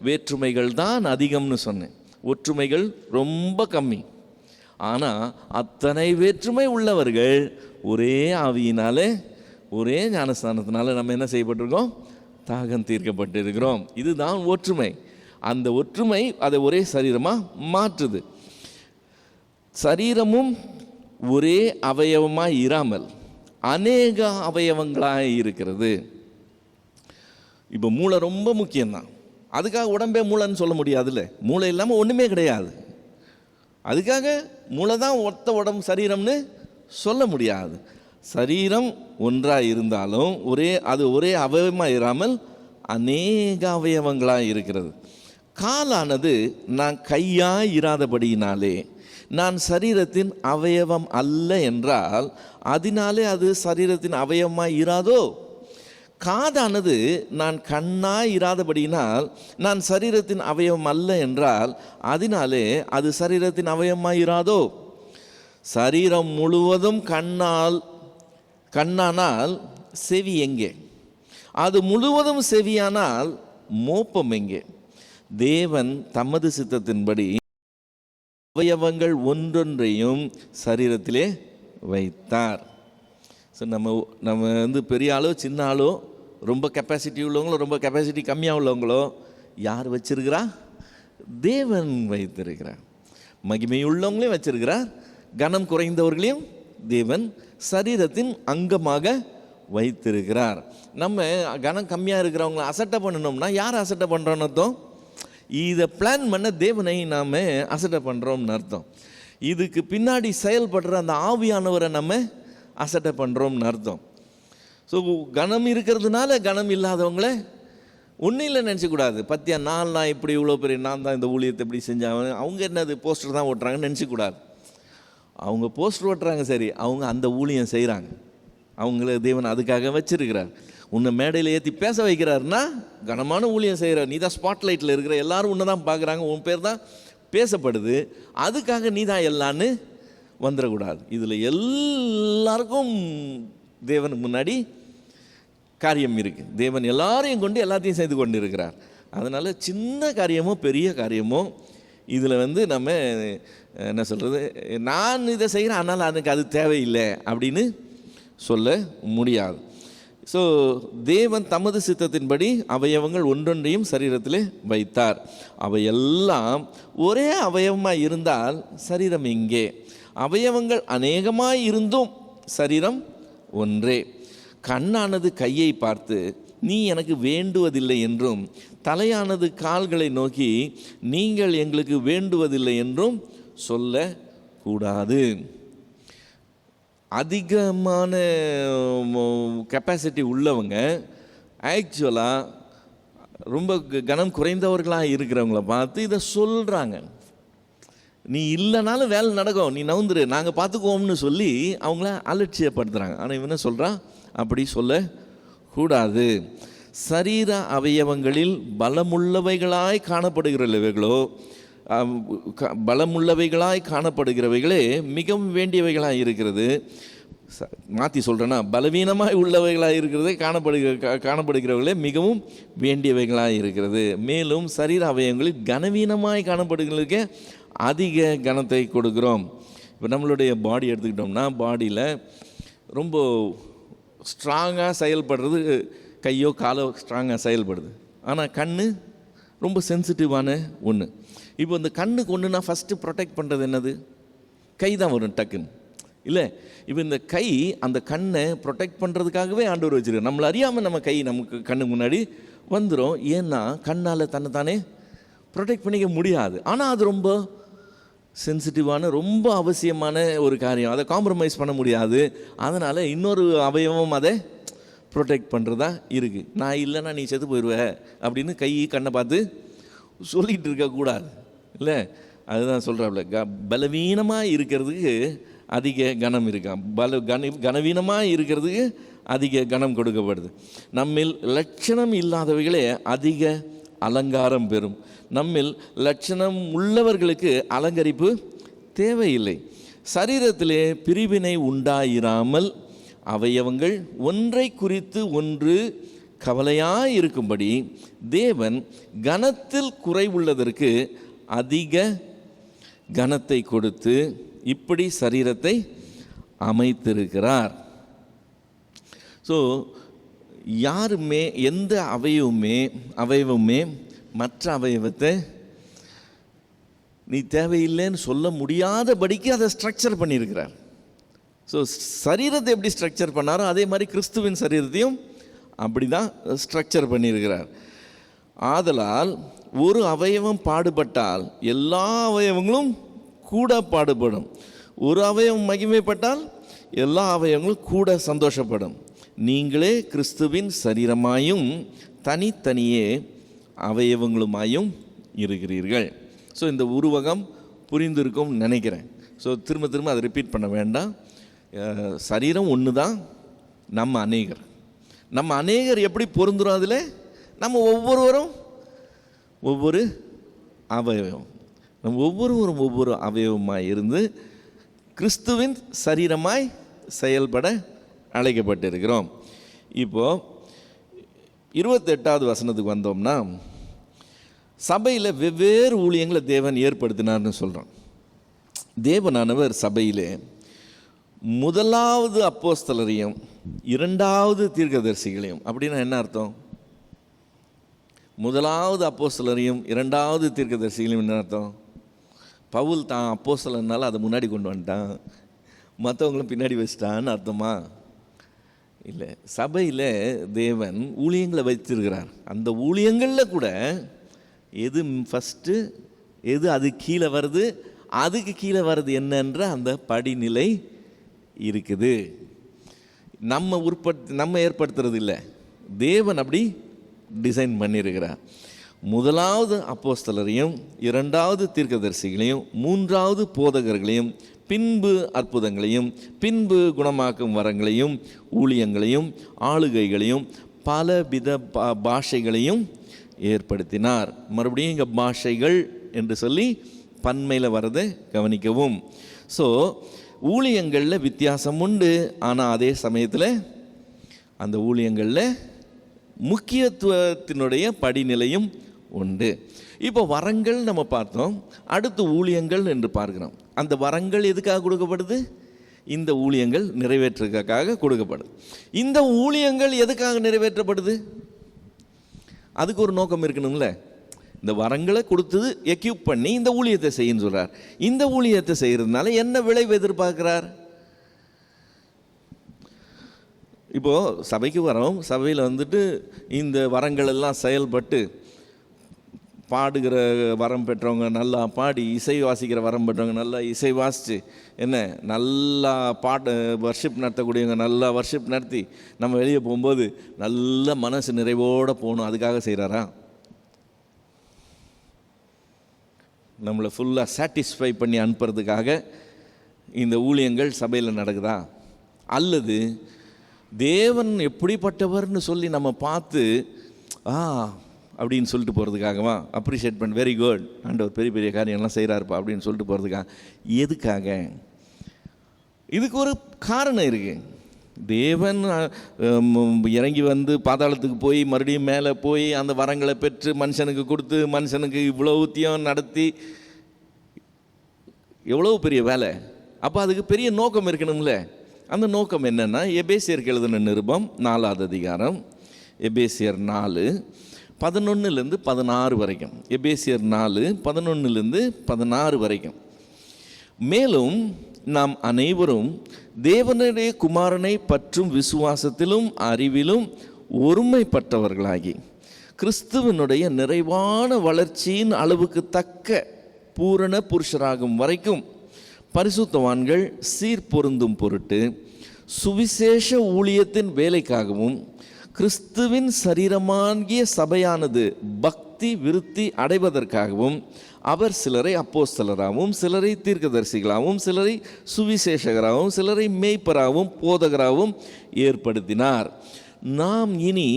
A: வேற்றுமைகள் தான் அதிகம்னு சொன்னேன், ஒற்றுமைகள் ரொம்ப கம்மி. ஆனால் அத்தனை வேற்றுமை உள்ளவர்கள் ஒரே ஆவியினாலே ஒரே ஞானஸ்தானத்தினால நம்ம என்ன செய்யப்பட்டிருக்கோம்? தாகம் தீர்க்கப்பட்டு இருக்கிறோம். இதுதான் ஒற்றுமை. அந்த ஒற்றுமை அதை ஒரே சரீரமாக மாற்றுது. சரீரமும் ஒரே அவயவமாக இராமல் அநேக அவயவங்களாக இருக்கிறது. இப்போ மூளை ரொம்ப முக்கியம்தான். அதுக்காக உடம்பே மூளைன்னு சொல்ல முடியாதுல்ல. மூளை இல்லாமல் ஒன்றுமே கிடையாது. அதுக்காக மூளை தான் ஒத்த உடம்பு சரீரம்னு சொல்ல முடியாது. சரீரம் ஒன்றாக இருந்தாலும் அது ஒரே அவயவமாக இராமல் அநேக அவயவங்களாக இருக்கிறது. காலானது நான் கையாய் இராதபடியினாலே நான் சரீரத்தின் அவயவம் அல்ல என்றால் அதனாலே அது சரீரத்தின் அவயவமாய் இராதோ? காதானது நான் கண்ணாய் இராதபடியினால் நான் சரீரத்தின் அவயவம் அல்ல என்றால் அதனாலே அது சரீரத்தின் அவயவமாய் இராதோ? சரீரம் முழுவதும் கண்ணானால் செவி எங்கே? அது முழுவதும் செவியானால் மோப்பம் எங்கே? தேவன் தமது சித்தத்தின்படி அவயவங்கள் ஒன்றொன்றையும் சரீரத்திலே வைத்தார். ஸோ நம்ம பெரிய ஆளோ சின்ன ஆளோ, ரொம்ப கெப்பாசிட்டி உள்ளவங்களோ ரொம்ப கெப்பாசிட்டி கம்மியாக உள்ளவங்களோ யார் வச்சிருக்கிறா? தேவன் வைத்திருக்கிறார். மகிமை உள்ளவங்களையும் வச்சிருக்கிறார், கனம் குறைந்தவர்களையும் தேவன் சரீரத்தின் அங்கமாக வைத்திருக்கிறார். நம்ம கனம் கம்மியாக இருக்கிறவங்கள அசட்டை பண்ணணும்னா யார் அசட்டை பண்ணுறோன்னு அர்த்தம்? இதை பிளான் பண்ண தேவனை நாம் அசட்டை பண்ணுறோம்னு அர்த்தம். இதுக்கு பின்னாடி செயல்படுற அந்த ஆவியானவரை நம்ம அசட்டை பண்ணுறோம்னு அர்த்தம். ஸோ கனம் இருக்கிறதுனால கனம் இல்லாதவங்கள ஒன்றும் இல்லை நினச்சிக்கூடாது. பத்தியா நான் இப்படி இவ்வளோ பெரிய நான் தான் இந்த ஊழியத்தை இப்படி செஞ்சாங்க, அவங்க என்னது போஸ்டர் தான் ஓட்டுறாங்கன்னு நினச்சிக்கூடாது. அவங்க போஸ்டர் ஓட்டுறாங்க சரி, அவங்க அந்த ஊழியம் செய்கிறாங்க. அவங்கள தேவன் அதுக்காக வச்சிருக்கிறார். உன்னை மேடையில் ஏற்றி பேச வைக்கிறாருன்னா கனமான ஊழியம் செய்கிறார். நீ தான் ஸ்பாட்லைட்டில் இருக்கிற, எல்லாரும் உன்னை தான் பார்க்குறாங்க, உன் பேர் தான் பேசப்படுது. அதுக்காக நீ தான் எல்லான்னு வந்துடக்கூடாது. இதில் எல்லாருக்கும் தேவனுக்கு முன்னாடி காரியம் இருக்குது. தேவன் எல்லாரையும் கொண்டு எல்லாத்தையும் செய்து கொண்டு இருக்கிறார். அதனால் சின்ன காரியமோ பெரிய காரியமோ இதில் நம்ம என்ன சொல்கிறது, நான் இதை செய்கிறேன் அதனால் எனக்கு அது தேவையில்லை அப்படின்னு சொல்ல முடியாது. ஸோ தேவன் தமது சித்தத்தின்படி அவயவங்கள் ஒன்றொன்றையும் சரீரத்தில் வைத்தார். அவையெல்லாம் ஒரே அவயவமாக இருந்தால் சரீரம் எங்கே? அவயவங்கள் அநேகமாக இருந்தும் சரீரம் ஒன்றே. கண்ணானது கையை பார்த்து நீ எனக்கு வேண்டுவதில்லை என்றும், தலையானது கால்களை நோக்கி நீங்கள் எங்களுக்கு வேண்டுவதில்லை என்றும் சொல்லக்கூடாது. அதிகமான கெப்பாசிட்டி உள்ளவங்க ஆக்சுவலாக ரொம்ப கனம் குறைந்தவர்களாக இருக்கிறவங்கள பார்த்து இதை சொல்கிறாங்க. நீ இல்லைனாலும் வேலை நடக்கும், நீ நவுந்துரு, நாங்கள் பார்த்துக்குவோம்னு சொல்லி அவங்கள அலட்சியப்படுத்துகிறாங்க. ஆனால் இவன் சொல்கிறான், அப்படி சொல்லக்கூடாது. சரீர அவயவங்களில் பலமுள்ளவைகளாய் காணப்படுகிறவைகளோ பலமுள்ளவைகளாய் காணப்படுகிறவைகளே மிகவும் வேண்டியவைகளாக இருக்கிறது. மாற்றி சொல்கிறேன்னா, பலவீனமாய் உள்ளவைகளாக இருக்கிறதே காணப்படுகிறவர்களே மிகவும் வேண்டியவைகளாக இருக்கிறது. மேலும் சரீர அவயவங்களில் கனவீனமாய் காணப்படுகிறதுக்கே அதிக கனத்தை கொடுக்குறோம். இப்போ நம்மளுடைய பாடி எடுத்துக்கிட்டோம்னா, பாடியில் ரொம்ப ஸ்ட்ராங்காக செயல்படுறது கையோ காலோ ஸ்ட்ராங்காக செயல்படுது. ஆனால் கண் ரொம்ப சென்சிட்டிவான ஒன்று. இப்போ இந்த கண்ணுக்கு ஒன்றுனா ஃபஸ்ட்டு ப்ரொடெக்ட் பண்ணுறது என்னது? கை தான் வரும் டக்குன்னு, இல்லை? இப்போ இந்த கை அந்த கண்ணை ப்ரொடெக்ட் பண்ணுறதுக்காகவே ஆண்டவர் வச்சுருக்கார். நம்மளை அறியாமல் நம்ம கை நமக்கு கண்ணுக்கு முன்னாடி வந்துடும். ஏன்னா கண்ணால் தன்னைத்தானே ப்ரொடெக்ட் பண்ணிக்க முடியாது. ஆனால் அது ரொம்ப சென்சிட்டிவான, ரொம்ப அவசியமான ஒரு காரியம். அதை காம்ப்ரமைஸ் பண்ண முடியாது. அதனால் இன்னொரு அவயவம் அதை ப்ரொடெக்ட் பண்ணுறதா இருக்குது. நான் இல்லைன்னா நீ செத்து போயிடுவ அப்படின்னு கை கண்ணை பார்த்து சொல்லிகிட்டு இருக்கக்கூடாது, இல்லை? அதுதான் சொல்கிறாப்புல, பலவீனமாக இருக்கிறதுக்கு அதிக கனம் இருக்கான். கனவீனமாக இருக்கிறதுக்கு அதிக கனம் கொடுக்கப்படுது. நம்மில் லட்சணம் இல்லாதவைகளே அதிக அலங்காரம் பெறும். நம்மில் லட்சணம் உள்ளவர்களுக்கு அலங்கரிப்பு தேவையில்லை. சரீரத்திலே பிரிவினை உண்டாயிராமல் அவயவங்கள் ஒன்றை குறித்து ஒன்று கவலையாய் இருக்கும்படி தேவன் கனத்தில் குறைவுள்ளதற்கு அதிக கனத்தை கொடுத்து இப்படி சரீரத்தை அமைத்திருக்கிறார். ஸோ யாருமே எந்த அவயவமே மற்ற அவயவத்தை நீ தேவையில்லைன்னு சொல்ல முடியாதபடிக்கு அதை ஸ்ட்ரக்சர் பண்ணியிருக்கிறார். ஸோ சரீரத்தை எப்படி ஸ்ட்ரக்சர் பண்ணாரோ அதே மாதிரி கிறிஸ்துவின் சரீரத்தையும் அப்படி தான் ஸ்ட்ரக்சர் பண்ணியிருக்கிறார். ஆதலால் ஒரு அவயவம் பாடுபட்டால் எல்லா அவயவங்களும் கூட பாடுபடும். ஒரு அவயவம் மகிமைப்பட்டால் எல்லா அவயவங்களும் கூட சந்தோஷப்படும். நீங்களே கிறிஸ்துவின் சரீரமாயும் தனித்தனியே அவயவங்களுமாயும் இருக்கிறீர்கள். ஸோ இந்த உருவகம் புரிந்திருக்கும் நினைக்கிறேன். ஸோ திரும்ப திரும்ப அதை ரிப்பீட் பண்ண வேண்டாம். சரீரம் ஒன்று தான், நம்ம அநேகர் எப்படி பொருந்துடும்? அதில் நம்ம ஒவ்வொருவரும் ஒவ்வொரு அவயவம், நம்ம ஒவ்வொருவரும் ஒவ்வொரு அவயவமாய் இருந்து கிறிஸ்துவின் சரீரமாய் செயல்பட அழைக்கப்பட்டிருக்கிறோம். இப்போது 28வது வசனத்துக்கு வந்தோம்னா, சபையில் வெவ்வேறு ஊழியங்களை தேவன் ஏற்படுத்தினார்னு சொல்கிறோம். தேவனானவர் சபையிலே முதலாவது அப்போஸ்தலரையும் இரண்டாவது தீர்க்கதரிசிகளையும், அப்படின்னா என்ன அர்த்தம்? முதலாவது அப்போஸ்தலரையும் இரண்டாவது தீர்க்கதரிசிகளையும் என்ன அர்த்தம்? பவுல் தான் அப்போஸ்தலனால அதை முன்னாடி கொண்டு வந்துட்டான், மற்றவங்களும் பின்னாடி வச்சிட்டான்னு அர்த்தமா? இல்லை. சபையில் தேவன் ஊழியங்களை வைத்திருக்கிறார். அந்த ஊழியங்களில் கூட எது ஃபஸ்ட்டு, எது அது கீழே வருது, அதுக்கு கீழே வருது என்னன்ற அந்த படிநிலை இருக்குது. நம்ம ஏற்படுத்துறது இல்லை, தேவன் அப்படி டிசைன் பண்ணியிருக்கிறார். முதலாவது அப்போஸ்தலரையும் இரண்டாவது தீர்க்கதரிசிகளையும் மூன்றாவது போதகர்களையும் பின்பு அற்புதங்களையும் பின்பு குணமாக்கும் வரங்களையும் ஊழியங்களையும் ஆளுகைகளையும் பலவித பாஷைகளையும் ஏற்படுத்தினார். மறுபடியும் இங்கே பாஷைகள் என்று சொல்லி பன்மையில் வரதை கவனிக்கவும். ஸோ ஊழியங்களில் வித்தியாசம் உண்டு, ஆனால் அதே சமயத்தில் அந்த ஊழியங்களில் முக்கியத்துவத்தினுடைய படிநிலையும் உண்டு. இப்போ வரங்கள் நம்ம பார்த்தோம், அடுத்து ஊழியங்கள் என்று பார்க்கிறோம். அந்த வரங்கள் எதுக்காக கொடுக்கப்படுது? இந்த ஊழியங்கள் நிறைவேற்றுறதுக்காக கொடுக்கப்படுது. இந்த ஊழியங்கள் எதுக்காக நிறைவேற்றப்படுது? அதுக்கு ஒரு நோக்கம் இருக்கணும்ல. இந்த வரங்களை கொடுத்தது எக்யூப் பண்ணி இந்த ஊழியத்தை செய்யன்னு சொல்கிறார். இந்த ஊழியத்தை செய்கிறதுனால என்ன விளைவு எதிர்பார்க்குறார்? இப்போது சபைக்கு வரோம், சபையில் வந்துட்டு இந்த வரங்கள் எல்லாம் செயல்பட்டு பாடுகிற வரம் பெற்றவங்க நல்லா பாடி, இசை வாசிக்கிற வரம் பெற்றவங்க நல்லா இசை வாசித்து, என்ன நல்லா பாட்டு வர்ஷிப் நடத்தக்கூடியவங்க நல்லா வர்ஷிப் நடத்தி நம்ம வெளியே போகும்போது நல்ல மனசு நிறைவோடு போகணும். அதுக்காக செய்கிறாரா? நம்மளை ஃபுல்லாக சாட்டிஸ்ஃபை பண்ணி அனுப்புறதுக்காக இந்த ஊழியங்கள் சபையில் நடக்குதா? அல்லது தேவன் எப்படிப்பட்டவர்னு சொல்லி நம்ம பார்த்து அப்படின்னு சொல்லிட்டு போகிறதுக்காகவா? அப்ரிஷியேட் பண்ண, வெரி குட், ஆண்டவர் பெரிய பெரிய காரியம்லாம் செய்கிறாருப்பா அப்படின்னு சொல்லிட்டு போகிறதுக்காக? எதுக்காக? இதுக்கு ஒரு காரணம் இருக்குது. தேவன் இறங்கி வந்து பாதாளத்துக்கு போய் மறுபடியும் மேலே போய் அந்த வரங்களை பெற்று மனுஷனுக்கு கொடுத்து மனுஷனுக்கு இவ்வளவுத்தையும் நடத்தி எவ்வளோ பெரிய வேலை. அப்போ அதுக்கு பெரிய நோக்கம் இருக்கணும்ல. அந்த நோக்கம் என்னென்னா, எபேசியருக்கு எழுதின நிருபம் 4வது அதிகாரம், எபேசியர் 4:11-16 வரைக்கும். எபேசியர் 4:11-16 வரைக்கும். மேலும் நாம் அனைவரும் தேவனுடைய குமாரனை பற்றும் விசுவாசத்திலும் அறிவிலும் ஒருமைப்பட்டவர்களாகி கிறிஸ்துவனுடைய நிறைவான வளர்ச்சியின் அளவுக்கு தக்க பூரண புருஷராகும் வரைக்கும் பரிசுத்தவான்கள் சீர்பொருந்தும் பொருட்டு சுவிசேஷ ஊழியத்தின் வேலைக்காகவும் கிறிஸ்துவின் சரீரமாகிய சபையானது பக்தி விருத்தி அடைவதற்காகவும் அவர் சிலரை அப்போஸ்தலராகவும் சிலரை தீர்க்கதரிசிகளாகவும் சிலரை சுவிசேஷகராகவும் சிலரை மேய்ப்பராகவும் போதகராகவும் ஏற்படுத்தினார். நாம் இனி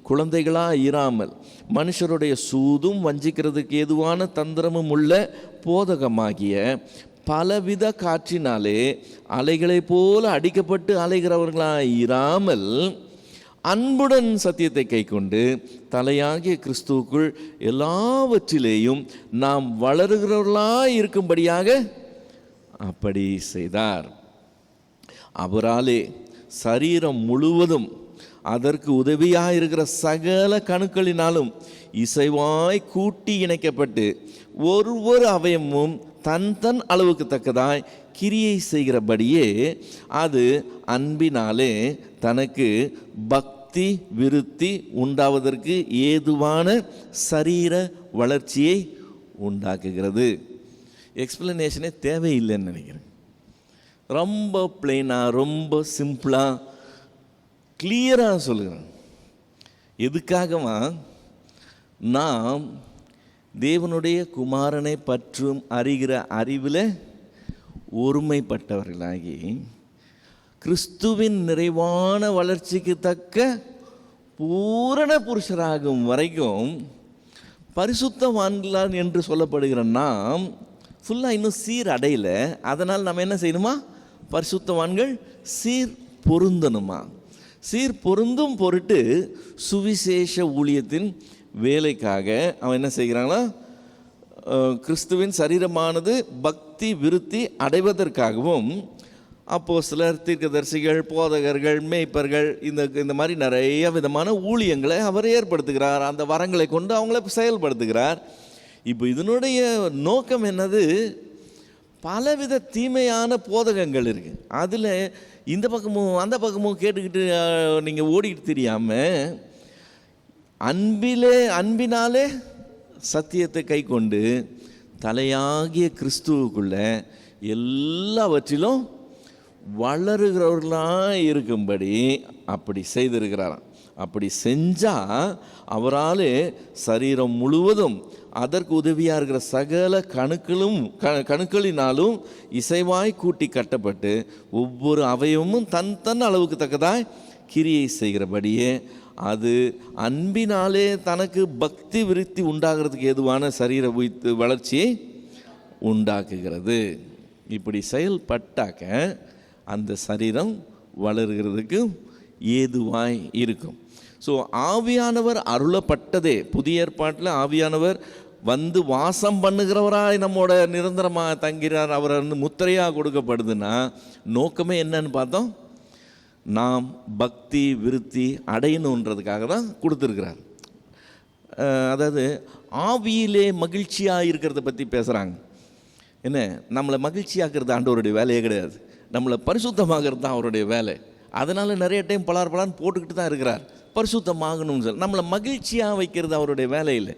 A: குழந்தைகளாக இராமல் மனுஷருடைய சூதும் வஞ்சிக்கிறதுக்கு ஏதுவான தந்திரமும் உள்ள போதகமாகிய பலவித காற்றினாலே அலைகளைப் போல அடிக்கப்பட்டு அலைகிறவர்களாக இராமல் அன்புடன் சத்தியத்தை கைக்கொண்டு தலையாகிய கிறிஸ்துவுக்குள் எல்லாவற்றிலேயும் நாம் வளருகிறவர்களாக இருக்கும்படியாக அப்படி செய்தார். அவராலே சரீரம் முழுவதும் அதற்கு உதவியாக இருக்கிற சகல கணுக்களினாலும் இசைவாய் கூட்டி இணைக்கப்பட்டு ஒவ்வொரு அவயமும் தன் தன் அளவுக்கு தக்கதாய் கிரியை செய்கிறபடியே அது அன்பினாலே தனக்கு பக்தி விருத்தி உண்டாவதற்கு ஏதுவான சரீர வளர்ச்சியை உண்டாக்குகிறது. எக்ஸ்பிளனேஷனே தேவையில்லைன்னு நினைக்கிறேன். ரொம்ப பிளெயினாக ரொம்ப சிம்பிளாக கிளியராக சொல்லுகிறேன். எதுக்காகவா? நாம் தேவனுடைய குமாரனை பற்றும் அறிகிற அறிவில் ஒருமைப்பட்டவர்களாகி கிறிஸ்துவின் நிறைவான வளர்ச்சிக்கு தக்க பூரண புருஷராகும் வரைக்கும் பரிசுத்தவான்களான் என்று சொல்லப்படுகிற நாம் ஃபுல்லாக இன்னும் சீர் அடையல. அதனால் நம்ம என்ன செய்யணுமா? பரிசுத்தவான்கள் சீர் பொருந்தணுமா? சீர் பொருந்தும் பொருட்டு சுவிசேஷ ஊழியத்தின் வேலைக்காக அவன் என்ன செய்கிறாங்களா? கிறிஸ்துவின் சரீரமானது பக்தி விருத்தி அடைவதற்காகவும் அப்போஸ்தலர் தீர்க்கதரிசிகள் போதகர்கள் மேய்ப்பர்கள் இந்த மாதிரி நிறைய விதமான ஊழியங்களை அவர் ஏற்படுத்துகிறார். அந்த வரங்களை கொண்டு அவங்கள செயல்படுத்துகிறார். இப்போ இதனுடைய நோக்கம் என்னது? பலவித தீமையான போதகங்கள் இருக்குது. அதில் இந்த பக்கமும் அந்த பக்கமும் கேட்டுக்கிட்டு நீங்கள் ஓடிக்கிட்டு தெரியாமல் அன்பினாலே சத்தியத்தை கை கொண்டு தலையாகிய கிறிஸ்துவுக்குள்ள எல்லாவற்றிலும் வளருகிறவர்களாக இருக்கும்படி அப்படி செய்திருக்கிறாராம். அப்படி செஞ்சால் அவரால் சரீரம் முழுவதும் அதற்கு உதவியாக இருக்கிற சகல கணுக்களினாலும் இசைவாய் கூட்டி கட்டப்பட்டு ஒவ்வொரு அவயமும் தன் தன் அளவுக்கு தக்கதாய் கிரியை செய்கிறபடியே அது அன்பினாலே தனக்கு பக்தி விருத்தி உண்டாகிறதுக்கு ஏதுவான சரீர வளர்ச்சியை உண்டாக்குகிறது. இப்படி செயல்பட்டாக்க அந்த சரீரம் வளர்கிறதுக்கு ஏதுவாய் இருக்கும். ஸோ ஆவியானவர் அருளப்பட்டதே, புதிய ஏற்பாட்டில் ஆவியானவர் வந்து வாசம் பண்ணுகிறவராய் நம்மோட நிரந்தரமாக தங்கிறார். அவர் வந்து முத்திரையாக கொடுக்கப்படுதுன்னா நோக்கமே என்னன்னு பார்த்தோம்? நாம் பக்தி விருத்தி அடையணுன்றதுக்காக தான் கொடுத்துருக்கிறார். அதாவது ஆவியிலே மகிழ்ச்சியாக இருக்கிறத பற்றி பேசுகிறாங்க. என்ன, நம்மளை மகிழ்ச்சியாக்குறது ஆண்டவருடைய வேலையே கிடையாது. நம்மளை பரிசுத்தமாகிறது தான் அவருடைய வேலை. அதனால் நிறைய டைம் பலான்னு போட்டுக்கிட்டு தான் இருக்கிறார். பரிசுத்தமாகணும்னு சொல்லி நம்மளை மகிழ்ச்சியாக வைக்கிறது அவருடைய வேலை இல்லை.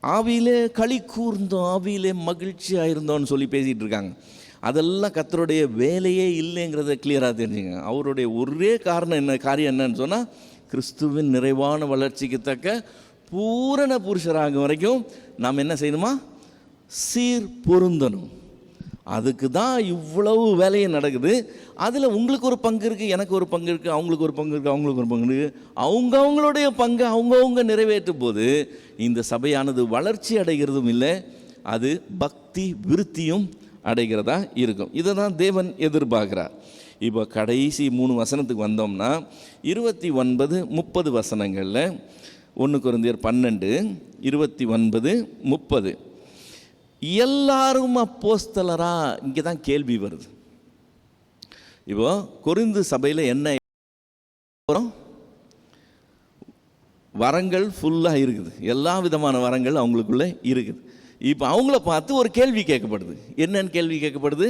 A: ஆவியிலே களி கூர்ந்தோம், ஆவியிலே மகிழ்ச்சியாக இருந்தோன்னு சொல்லி பேசிகிட்டு இருக்காங்க. அதெல்லாம் கர்த்தருடைய வேலையே இல்லைங்கிறத கிளியராக தெரிஞ்சுங்க. அவருடைய ஒரே காரியம் என்னன்னு சொன்னால், கிறிஸ்துவின் நிறைவான வளர்ச்சிக்கு தக்க பூரண புருஷராகும் வரைக்கும் நாம் என்ன செய்யணுமா? சீர் பொருந்தணும். அதுக்கு தான் இவ்வளவு வேலையும் நடக்குது. அதில் உங்களுக்கு ஒரு பங்கு இருக்குது, எனக்கு ஒரு பங்கு இருக்குது, அவங்களுக்கு ஒரு பங்கு இருக்குது, அவங்களுக்கு ஒரு பங்கு இருக்குது. அவங்கவுங்களுடைய பங்கு அவங்கவுங்க நிறைவேற்றும் போது இந்த சபையானது வளர்ச்சி அடைகிறதும் இல்லை, அது பக்தி விருத்தியும் அடைகிறதா இருக்கும். இதை தான் தேவன் எதிர்பார்க்கிறார். இப்போ கடைசி 3 வசனத்துக்கு வந்தோம்னா 29, 30 வசனங்களில் 1 கொரிந்தியர் 12, 29, 30 எல்லாரும் அப்போஸ்தலரா, இங்கே தான் கேள்வி வருது. இப்போ கொரிந்து சபையில் என்ன வரங்கள் ஃபுல்லாக இருக்குது, எல்லா விதமான வரங்கள் அவங்களுக்குள்ளே இருக்குது. இப்போ அவங்கள பார்த்து ஒரு கேள்வி கேட்கப்படுது. என்னன்னு கேள்வி கேட்கப்படுது?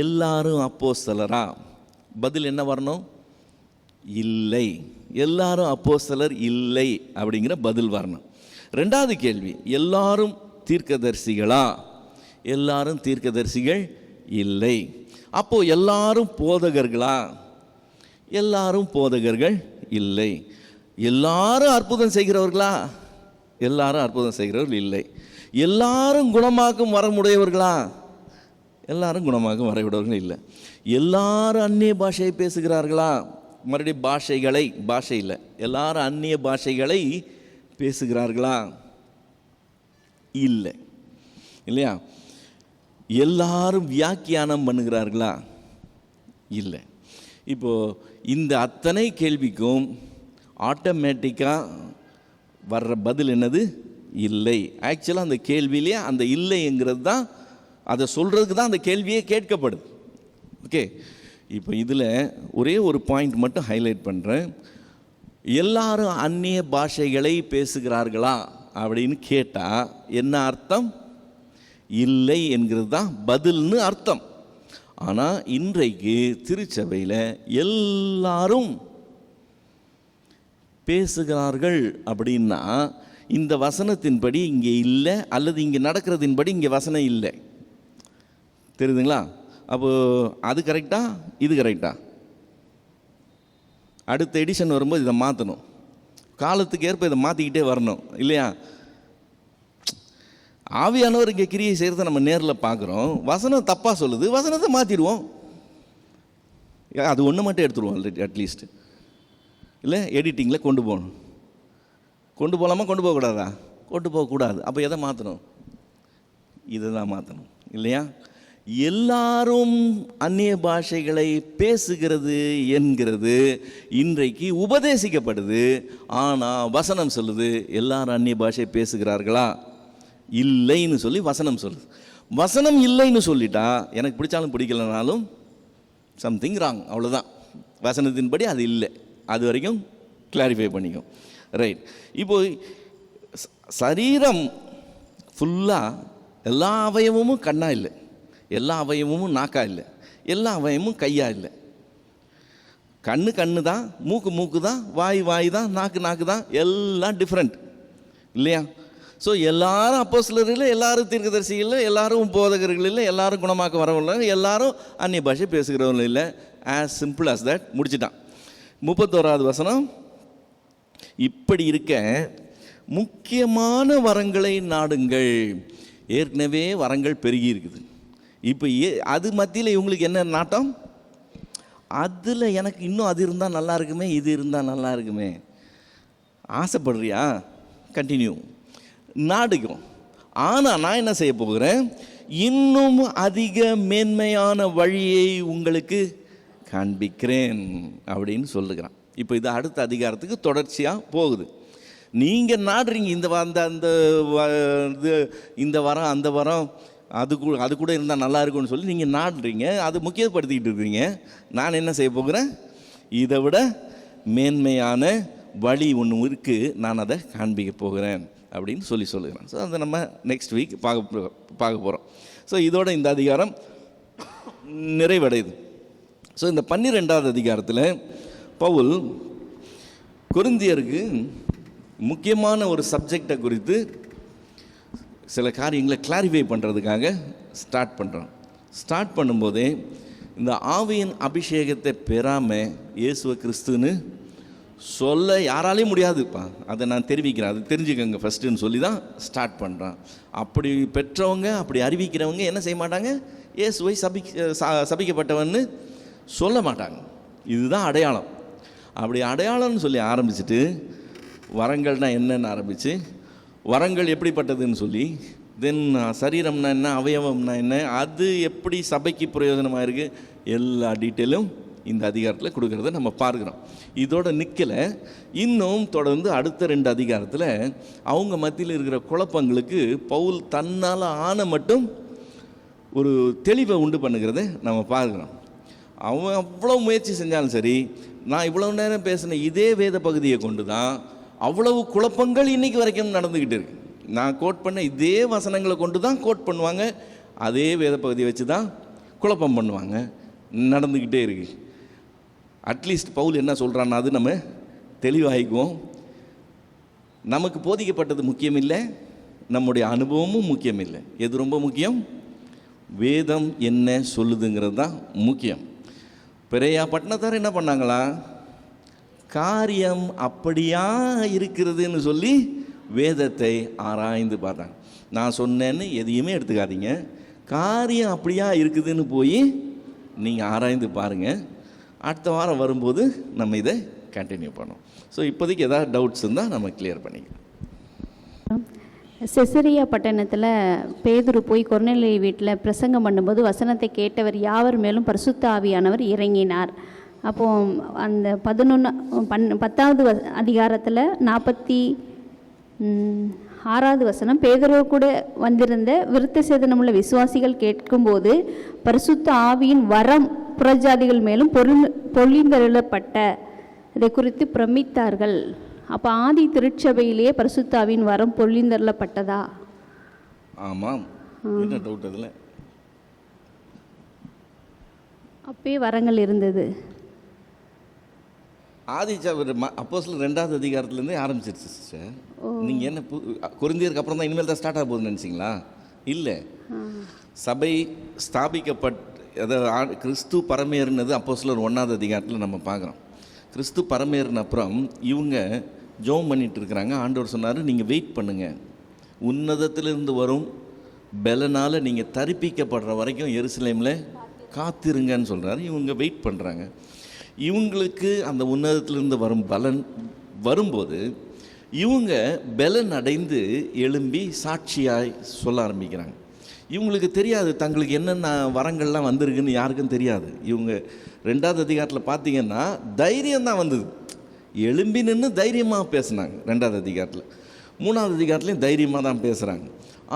A: எல்லாரும் அப்போஸ்தலரா? பதில் என்ன வரணும்? இல்லை. எல்லாரும் அப்போஸ்தலர் இல்லை அப்படிங்கிற பதில் வரணும். 2வது கேள்வி, எல்லாரும் தீர்க்கதரிசிகளா? எல்லாரும் தீர்க்கதரிசிகள் இல்லை. அப்போ எல்லாரும் போதகர்களா? எல்லாரும் போதகர்கள் இல்லை. எல்லாரும் அற்புதம் செய்கிறவர்களா? எல்லாரும் அற்புதம் செய்கிறவர்கள் இல்லை. எல்லாரும் குணமாக்கும் வரமுடையவர்களா? எல்லாரும் குணமாக்கும் வரமுடையவர்கள் இல்லை. எல்லாரும் அந்நிய பாஷையை பேசுகிறார்களா? மறுபடியும் பாஷை இல்லை, எல்லாரும் அந்நிய பாஷைகளை பேசுகிறார்களா? இல்லை. இல்லையா? எல்லாரும் வியாக்கியானம் பண்ணுகிறார்களா? இல்லை. இப்போது இந்த அத்தனை கேள்விக்கும் ஆட்டோமேட்டிக்காக வர்ற பதில் என்னது? இல்லை. ஆக்சுவலாக அந்த கேள்வியிலே அந்த இல்லைங்கிறது தான், அதை சொல்கிறதுக்கு தான் அந்த கேள்வியே கேட்கப்படுது. ஓகே, இப்போ இதில் ஒரே ஒரு பாயிண்ட் மட்டும் ஹைலைட் பண்ணுறேன். எல்லாரும் அந்நிய பாஷைகளை பேசுகிறார்களா அப்படின்னு கேட்டால் என்ன அர்த்தம்? இல்லை என்கிறது தான் பதில்னு அர்த்தம். ஆனால் இன்றைக்கு திருச்சபையில் எல்லாரும் பேசுகிறார்கள் அப்படின்னா இந்த வசனத்தின்படி இங்கே இல்லை, அல்லது இங்கே நடக்கிறதின்படி இங்கே வசனம் இல்லை. தெரியுதுங்களா? அப்போது அது கரெக்டா, இது கரெக்டா? அடுத்த எடிஷன் வரும்போது இதை மாற்றணும், காலத்துக்கு ஏற்ப இதை மாற்றிக்கிட்டே வரணும், இல்லையா? ஆவியானவர் இங்கே கிரியை செய்கிறத நம்ம நேரில் பார்க்குறோம். வசனம் தப்பாக சொல்லுது, வசனத்தை மாற்றிடுவோம். அது ஒன்று மட்டும் எடுத்துருவோம் அட்லீஸ்ட். இல்லை, எடிட்டிங்கில் கொண்டு போகணும். கொண்டு போகலாமா, கொண்டு போகக்கூடாதா? கொண்டு போகக்கூடாது. அப்போ எதை மாற்றணும்? இதை தான் மாற்றணும், இல்லையா? எல்லாரும் அந்நிய பாஷைகளை பேசுகிறது என்கிறது இன்றைக்கு உபதேசிக்கப்படுது. ஆனால் வசனம் சொல்லுது எல்லாரும் அந்நிய பாஷை பேசுகிறார்களா? இல்லைன்னு சொல்லி வசனம் சொல்லுது. வசனம் இல்லைன்னு சொல்லிட்டா எனக்கு பிடிச்சாலும் பிடிக்கலனாலும் சம்திங் ராங், அவ்வளோதான். வசனத்தின்படி அது இல்லை. அது வரைக்கும் கிளாரிஃபை பண்ணிக்கும். ரைட். இப்போ சரீரம் ஃபுல்லாக எல்லா அவயவமும் கண்ணா இல்லை, எல்லா அவயவமும் நாக்கா இல்லை, எல்லா அவயவமும் கையா இல்லை. கண்ணு தான், மூக்கு தான், வாய் தான், நாக்கு தான், எல்லாம் டிஃப்ரெண்ட், இல்லையா? ஸோ எல்லாரும் அப்போஸ்தலர் இல்லை, எல்லாரும் தீர்க்கதரிசி இல்லை, எல்லாரும் போதகர்கள் இல்லை, எல்லாரும் குணமாக்க வரவங்க, எல்லாரும் அந்நிய பாஷை பேசுகிறவங்க இல்லை. As simple as that. முடிச்சுட்டான். 31வது வசனம், இப்படி இருக்க முக்கியமான வரங்களை நாடுங்கள். ஏற்கனவே வரங்கள் பெருகி இருக்குது. இப்போ அது மத்தியில் இவங்களுக்கு என்ன நாட்டம்? அதில் எனக்கு இன்னும் அது இருந்தால் நல்லா இருக்குமே, இது இருந்தால் நல்லா இருக்குமே. ஆசைப்படுறியா? கண்டினியூ நாடுக்கும். ஆனால் நான் என்ன செய்ய போகிறேன்? இன்னும் அதிக மேன்மையான வழியை உங்களுக்கு காண்பிக்கிறேன் அப்படின்னு சொல்லுகிறான். இப்போ இது அடுத்த அதிகாரத்துக்கு தொடர்ச்சியாக போகுது. நீங்கள் நாடுறீங்க, இந்த வாரம் அந்த வாரம் அது கூட இருந்தால் நல்லா இருக்கும்னு சொல்லி நீங்கள் நாடுறீங்க, அது முக்கியப்படுத்திக்கிட்டு இருக்கிறீங்க. நான் என்ன செய்ய போகிறேன்? இதை விட மேன்மையான வழி ஒன்று இருக்குது, நான் அதை காண்பிக்க போகிறேன் அப்படின்னு சொல்லுகிறேன். ஸோ அதை நம்ம நெக்ஸ்ட் வீக் பார்க்க போகிறோம். ஸோ இதோட இந்த அதிகாரம் நிறைவடையுது. ஸோ இந்த 12வது அதிகாரத்தில் பவுல் கொரிந்தியருக்கு முக்கியமான ஒரு சப்ஜெக்டை குறித்து சில காரியங்களை கிளாரிஃபை பண்ணுறதுக்காக ஸ்டார்ட் பண்ணும்போதே இந்த ஆவியின் அபிஷேகத்தை பெறாமல் இயேசுவ கிறிஸ்துன்னு சொல்ல யாராலையும் முடியாதுப்பா, அதை நான் தெரிவிக்கிறேன், அது தெரிஞ்சுக்கங்க ஃபஸ்ட்டுன்னு சொல்லி தான் ஸ்டார்ட் பண்ணுறான். அப்படி பெற்றவங்க, அப்படி அறிவிக்கிறவங்க என்ன செய்ய மாட்டாங்க? இயேசுவை சபிக்கப்பட்டவன்னு சொல்ல மாட்டாங்க. இதுதான் அடையாளம். அப்படி அடையாளம்னு சொல்லி ஆரம்பிச்சுட்டு வரங்கள்னா என்னென்னு ஆரம்பித்து வரங்கள் எப்படிப்பட்டதுன்னு சொல்லி தென் சரீரம்னா என்ன, அவயவம்னா என்ன, அது எப்படி சபைக்கு பிரயோஜனமாக இருக்குது, எல்லா டீட்டெயிலும் இந்த அதிகாரத்தில் கொடுக்குறத நம்ம பார்க்குறோம். இதோட நிற்கலை, இன்னும் தொடர்ந்து அடுத்த 2 அதிகாரத்தில் அவங்க மத்தியில் இருக்கிற குழப்பங்களுக்கு பவுல் தன்னால் ஆன மட்டும் ஒரு தெளிவை உண்டு பண்ணுகிறத நம்ம பார்க்குறோம். அவன் அவ்வளோ முயற்சி செஞ்சாலும் சரி, நான் இவ்வளவு நேரம் பேசின இதே வேத பகுதியை கொண்டு தான் அவ்வளவு குழப்பங்கள் இன்றைக்கி வரைக்கும் நடந்துக்கிட்டு இருக்கு. நான் கோட் பண்ண இதே வசனங்களை கொண்டு தான் கோட் பண்ணுவாங்க, அதே வேத பகுதியை வச்சு தான் குழப்பம் பண்ணுவாங்க, நடந்துக்கிட்டே இருக்கு. அட்லீஸ்ட் பவுல் என்ன சொல்கிறான்னா அது நம்ம தெளிவாகிக்குவோம். நமக்கு போதிக்கப்பட்டது முக்கியம் இல்லை, நம்முடைய அனுபவமும் முக்கியம் இல்லை. எது ரொம்ப முக்கியம்? வேதம் என்ன சொல்லுதுங்கிறது தான் முக்கியம். பெரியா பட்டணத்தார் என்ன பண்ணாங்களா, காரியம் அப்படியா இருக்கிறதுன்னு சொல்லி வேதத்தை ஆராய்ந்து பார்த்தாங்க. நான் சொன்னேன்னு எதையுமே எடுத்துக்காதீங்க, காரியம் அப்படியா இருக்குதுன்னு போய் நீங்கள் ஆராய்ந்து பாருங்கள். அடுத்த வாரம் வரும்போது நம்ம இதை கண்டினியூ பண்ணோம். ஸோ இப்போதைக்கு ஏதாவது டவுட்ஸ் இருந்தால் நம்ம கிளியர் பண்ணிக்கலாம்.
B: செசரியா பட்டணத்தில் பேதுரு போய் கொர்நேலியு வீட்டில் பிரசங்கம் பண்ணும்போது வசனத்தை கேட்டவர் யாவர் மேலும் பரிசுத்த ஆவியானவர் இறங்கினார். அப்போது அந்த 10வது அதிகாரத்தில் 46வது வசனம், பேதுரு கூட வந்திருந்த விருத்த சேதனமுள்ள விசுவாசிகள் கேட்கும்போது பரிசுத்த ஆவியின் வரம் புறஜாதிகள் மேலும் பொழிந்தருளப்பட்ட இதை குறித்து பிரமித்தார்கள். அப்போ ஆதி திருச்சபையிலேயே பரிசுத்தாவின் வரம் பொழிந்தருளப்பட்டதா?
A: ஆமாம், என்ன டவுட் அதில்?
B: அப்பயே வரங்கள் இருந்தது.
A: அப்போஸ்தலர் 2வது அதிகாரத்துலேருந்தே ஆரம்பிச்சிருச்சு சிஸ்டர். நீங்கள் என்ன கொரிந்தியருக்கு அப்புறம் தான் இனிமேல் தான் ஸ்டார்ட் ஆக போகுதுன்னு நினச்சிங்களா? இல்லை, சபை அதாவது கிறிஸ்து பரமேறினது அப்போஸ்தலர் 1வது அதிகாரத்தில் நம்ம பார்க்குறோம். கிறிஸ்து பரமேறின அப்புறம் இவங்க ஜெபம் பண்ணிட்டு இருக்கிறாங்க. ஆண்டவர் சொன்னார், நீங்கள் வெயிட் பண்ணுங்கள், உன்னதத்திலிருந்து வரும் பலனால் நீங்கள் தரிப்பிக்கப்படுற வரைக்கும் எருசலேமில் காத்திருங்கன்னு சொல்கிறாரு. இவங்க வெயிட் பண்ணுறாங்க. இவங்களுக்கு அந்த உன்னதத்திலிருந்து வரும் பலன் வரும்போது இவங்க பலன் அடைந்து எழும்பி சாட்சியாய் சொல்ல ஆரம்பிக்கிறாங்க. இவங்களுக்கு தெரியாது தங்களுக்கு என்னென்ன வரங்கள்லாம் வந்திருக்குன்னு யாருக்கும் தெரியாது. இவங்க 2வது அதிகாரத்தில் பார்த்தீங்கன்னா தைரியம் தான் வந்தது, எழும்பி நின்று தைரியமாக பேசுனாங்க 2வது அதிகாரத்தில். 3வது அதிகாரத்துலேயும் தைரியமாக தான் பேசுகிறாங்க.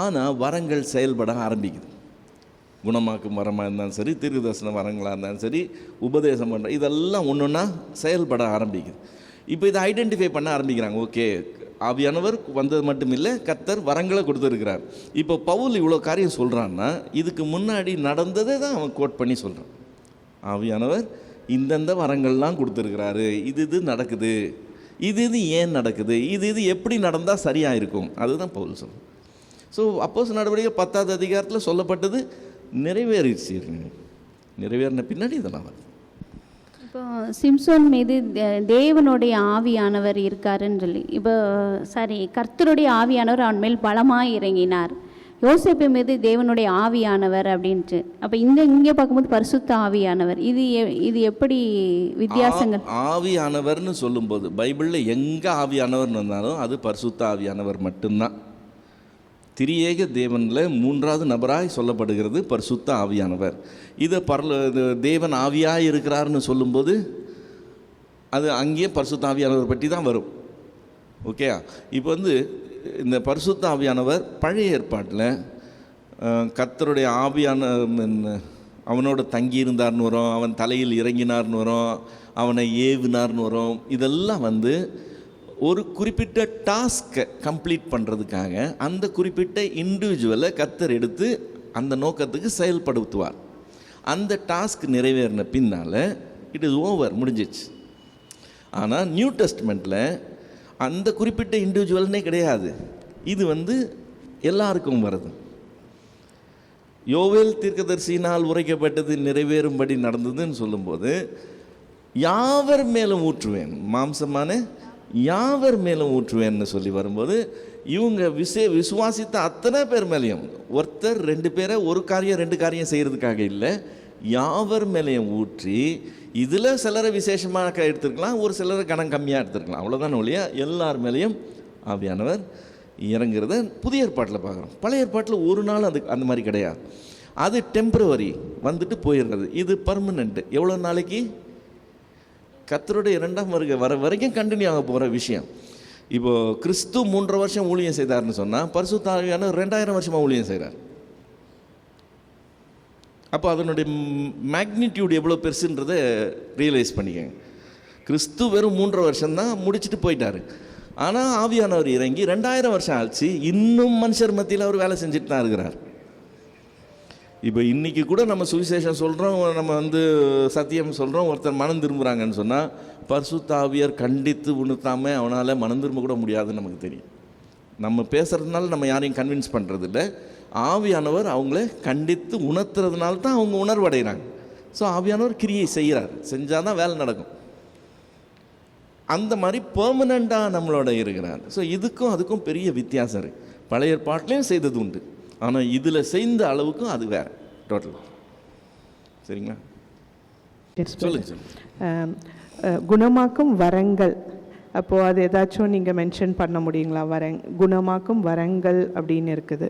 A: ஆனால் வரங்கள் செயல்பட ஆரம்பிக்குது. குணமாக்கும் வரமாக இருந்தாலும் சரி, தீர்க்கதரிசன வரங்களாக இருந்தாலும் சரி, உபதேசம் பண்ணுற இதெல்லாம் ஒன்று ஒன்றா செயல்பட ஆரம்பிக்குது. இப்போ இதை ஐடென்டிஃபை பண்ண ஆரம்பிக்கிறாங்க. ஓகே, ஆவியானவர் வந்தது மட்டும் இல்லை, கர்த்தர் வரங்களை கொடுத்துருக்கிறார். இப்போ பவுல் இவ்வளோ காரியம் சொல்கிறான்னா இதுக்கு முன்னாடி நடந்ததை தான் அவன் கோட் பண்ணி சொல்கிறான். ஆவியானவர் இந்தந்த வரங்கள்லாம் கொடுத்துருக்கிறாரு, இது நடக்குது, இது ஏன் நடக்குது, இது எப்படி நடந்தால் சரியாக இருக்கும், அதுதான் பவுல் சொல்கிறான். ஸோ அப்போஸ்தலர் நடவடிக்கை 10வது அதிகாரத்தில் சொல்லப்பட்டது நிறைவேறிடுச்சு. நிறைவேறின பின்னாடி இதெல்லாம் வருது.
B: இப்போ சிம்சோன் மீது தேவனுடைய ஆவியானவர் இருக்காருன்னு சொல்லி, இப்போ கர்த்தருடைய ஆவியானவர் அவன் மேல் பலமாக இறங்கினார். யோசேப்பு மீது தேவனுடைய ஆவியானவர் அப்படின்ட்டு, அப்போ இங்கே பார்க்கும்போது பரிசுத்த ஆவியானவர், இது எப்படி வித்தியாசங்கள்?
A: ஆவியானவர்னு சொல்லும்போது பைபிளில் எங்கே ஆவியானவர்னு வந்தாலும் அது பரிசுத்த ஆவியானவர் மட்டும்தான். திரியேக தேவனில் 3வது நபராய் சொல்லப்படுகிறது பரிசுத்த ஆவியானவர். இதை தேவன் ஆவியாய் இருக்கிறார்னு சொல்லும்போது அது அங்கேயே பரிசுத்த ஆவியானவர் பற்றி தான் வரும். ஓகே, இப்போ இந்த பரிசுத்த ஆவியானவர் பழைய ஏற்பாட்டில் கர்த்தருடைய ஆவியான அவனோட தங்கியிருந்தார்னு வரும், அவன் தலையில் இறங்கினார்னு வரும், அவனை ஏவினார்னு வரும். இதெல்லாம் ஒரு குறிப்பிட்ட டாஸ்க்கை கம்ப்ளீட் பண்ணுறதுக்காக அந்த குறிப்பிட்ட இண்டிவிஜுவலை கர்த்தர் எடுத்து அந்த நோக்கத்துக்கு செயல்படுத்துவார். அந்த டாஸ்க் நிறைவேறின பின்னால் இட் இஸ் ஓவர், முடிஞ்சிச்சு. ஆனால் நியூ டெஸ்ட்மெண்ட்டில் அந்த குறிப்பிட்ட இண்டிவிஜுவல்னே கிடையாது, இது எல்லாருக்கும் வருது. யோவேல் தீர்க்கதரிசியினால் உரைக்கப்பட்டது நிறைவேறும்படி நடந்ததுன்னு சொல்லும்போது யாவர் மேலும் ஊற்றுவேன், மாம்சமான யாவர் மேலும் ஊற்றுவேன்னு சொல்லி வரும்போது இவங்க விசுவாசித்த அத்தனை பேர் மேலேயும், ஒருத்தர் 2 பேரை ஒரு காரியம் 2 காரியம் செய்கிறதுக்காக இல்லை, யாவர் மேலேயும் ஊற்றி இதில் சிலரை விசேஷமாக எடுத்துருக்கலாம், ஒரு சிலரை கணம் கம்மியாக எடுத்துருக்கலாம், அவ்வளோதான் ஒழிய எல்லார் மேலேயும் ஆவியானவர் இறங்குறத புதிய ஏற்பாட்டில் பார்க்குறோம். பழைய ஏற்பாட்டில் ஒரு நாள் அது அந்த மாதிரி கிடையாது. அது டெம்பரவரி, வந்துட்டு போயிடுறது. இது பர்மனெண்ட்டு. எவ்வளோ நாளைக்கு? கர்த்தருடைய 2ஆம் வருகை வர வரைக்கும் கண்டினியூ ஆக போகிற விஷயம். இப்போது கிறிஸ்து 3.5 வருஷம் ஊழியம் செய்தார்னு சொன்னால் பரிசுத்த ஆவியானவர் 2000 வருஷமாக ஊழியம் செய்கிறார். அப்போ அதனுடைய மேக்னிடியூட் எவ்வளோ பெருசுன்றதை ரியலைஸ் பண்ணிக்கங்க. கிறிஸ்து வெறும் 3.5 வருஷம்தான் முடிச்சுட்டு போயிட்டார். ஆனால் ஆவியானவர் இறங்கி 2000 வருஷம் ஆச்சு. இன்னும் மனுஷர் மத்தியில் அவர் வேலை செஞ்சுட்டு தான் இருக்கிறார். இப்போ இன்றைக்கி கூட நம்ம சுவிசேஷம் சொல்கிறோம், நம்ம சத்தியம் சொல்கிறோம், ஒருத்தர் மனம் திரும்புகிறாங்கன்னு சொன்னால் பரிசுத்த ஆவியார் கண்டித்து உணர்த்தாமல் அவனால் மனம் திரும்ப கூட முடியாதுன்னு நமக்கு தெரியும். நம்ம பேசுகிறதுனால நம்ம யாரையும் கன்வின்ஸ் பண்ணுறதில்ல. ஆவியானவர் அவங்கள கண்டித்து உணர்த்துறதுனால தான் அவங்க உணர்வடைகிறாங்க. ஸோ ஆவியானவர் கிரியை செய்கிறார், செஞ்சால் தான் வேலை நடக்கும். அந்த மாதிரி பெர்மனண்ட்டாக நம்மளோட இருக்கிறார். ஸோ இதுக்கும் அதுக்கும் பெரிய வித்தியாசம் இருக்குது. பழைய ஏற்பாட்டிலையும் செய்தது உண்டு, ஆனால் இதில் செய்த அளவுக்கும் அது வேறு டோட்டல். சரிங்களா? சொல்லுங்க.
C: குணமாக்கும் வரங்கள், அப்போது அது ஏதாச்சும் நீங்கள் மென்ஷன் பண்ண முடியுங்களா? குணமாக்கும் வரங்கள் அப்படின்னு இருக்குது.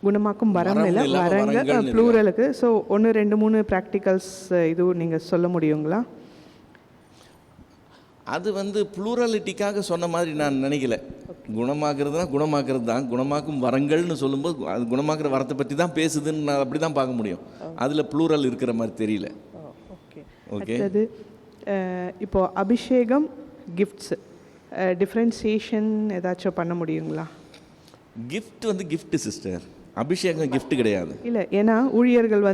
C: குணமாக்கும் வரம் இல்லை, வரங்கள் ப்ளூரலுக்கு. ஸோ 1 2 3 ப்ராக்டிகல்ஸ் இதுவும் நீங்கள் சொல்ல முடியுங்களா?
A: அது ப்ளூரலிட்டிக்காக சொன்ன மாதிரி நான் நினைக்கல. குணமாக்குறதுனா குணமாக்குறது தான். குணமாக்கும் வரங்கள்னு சொல்லும்போது அது குணமாக்குற வரத்தை பற்றி தான் பேசுதுன்னு நான் அப்படி தான் பார்க்க முடியும். அதில் ப்ளூரல் இருக்கிற மாதிரி தெரியல. ஓகே. அது
C: இப்போது அபிஷேகம், கிஃப்ட்ஸ் டிஃப்ரென்சியேஷன் ஏதாச்சும் பண்ண முடியுங்களா?
A: கிஃப்ட் கிஃப்ட் சிஸ்டர், அபிஷேகம் கிஃப்ட் கிடையாது.
C: இல்லை, ஏன்னா ஊழியர்கள்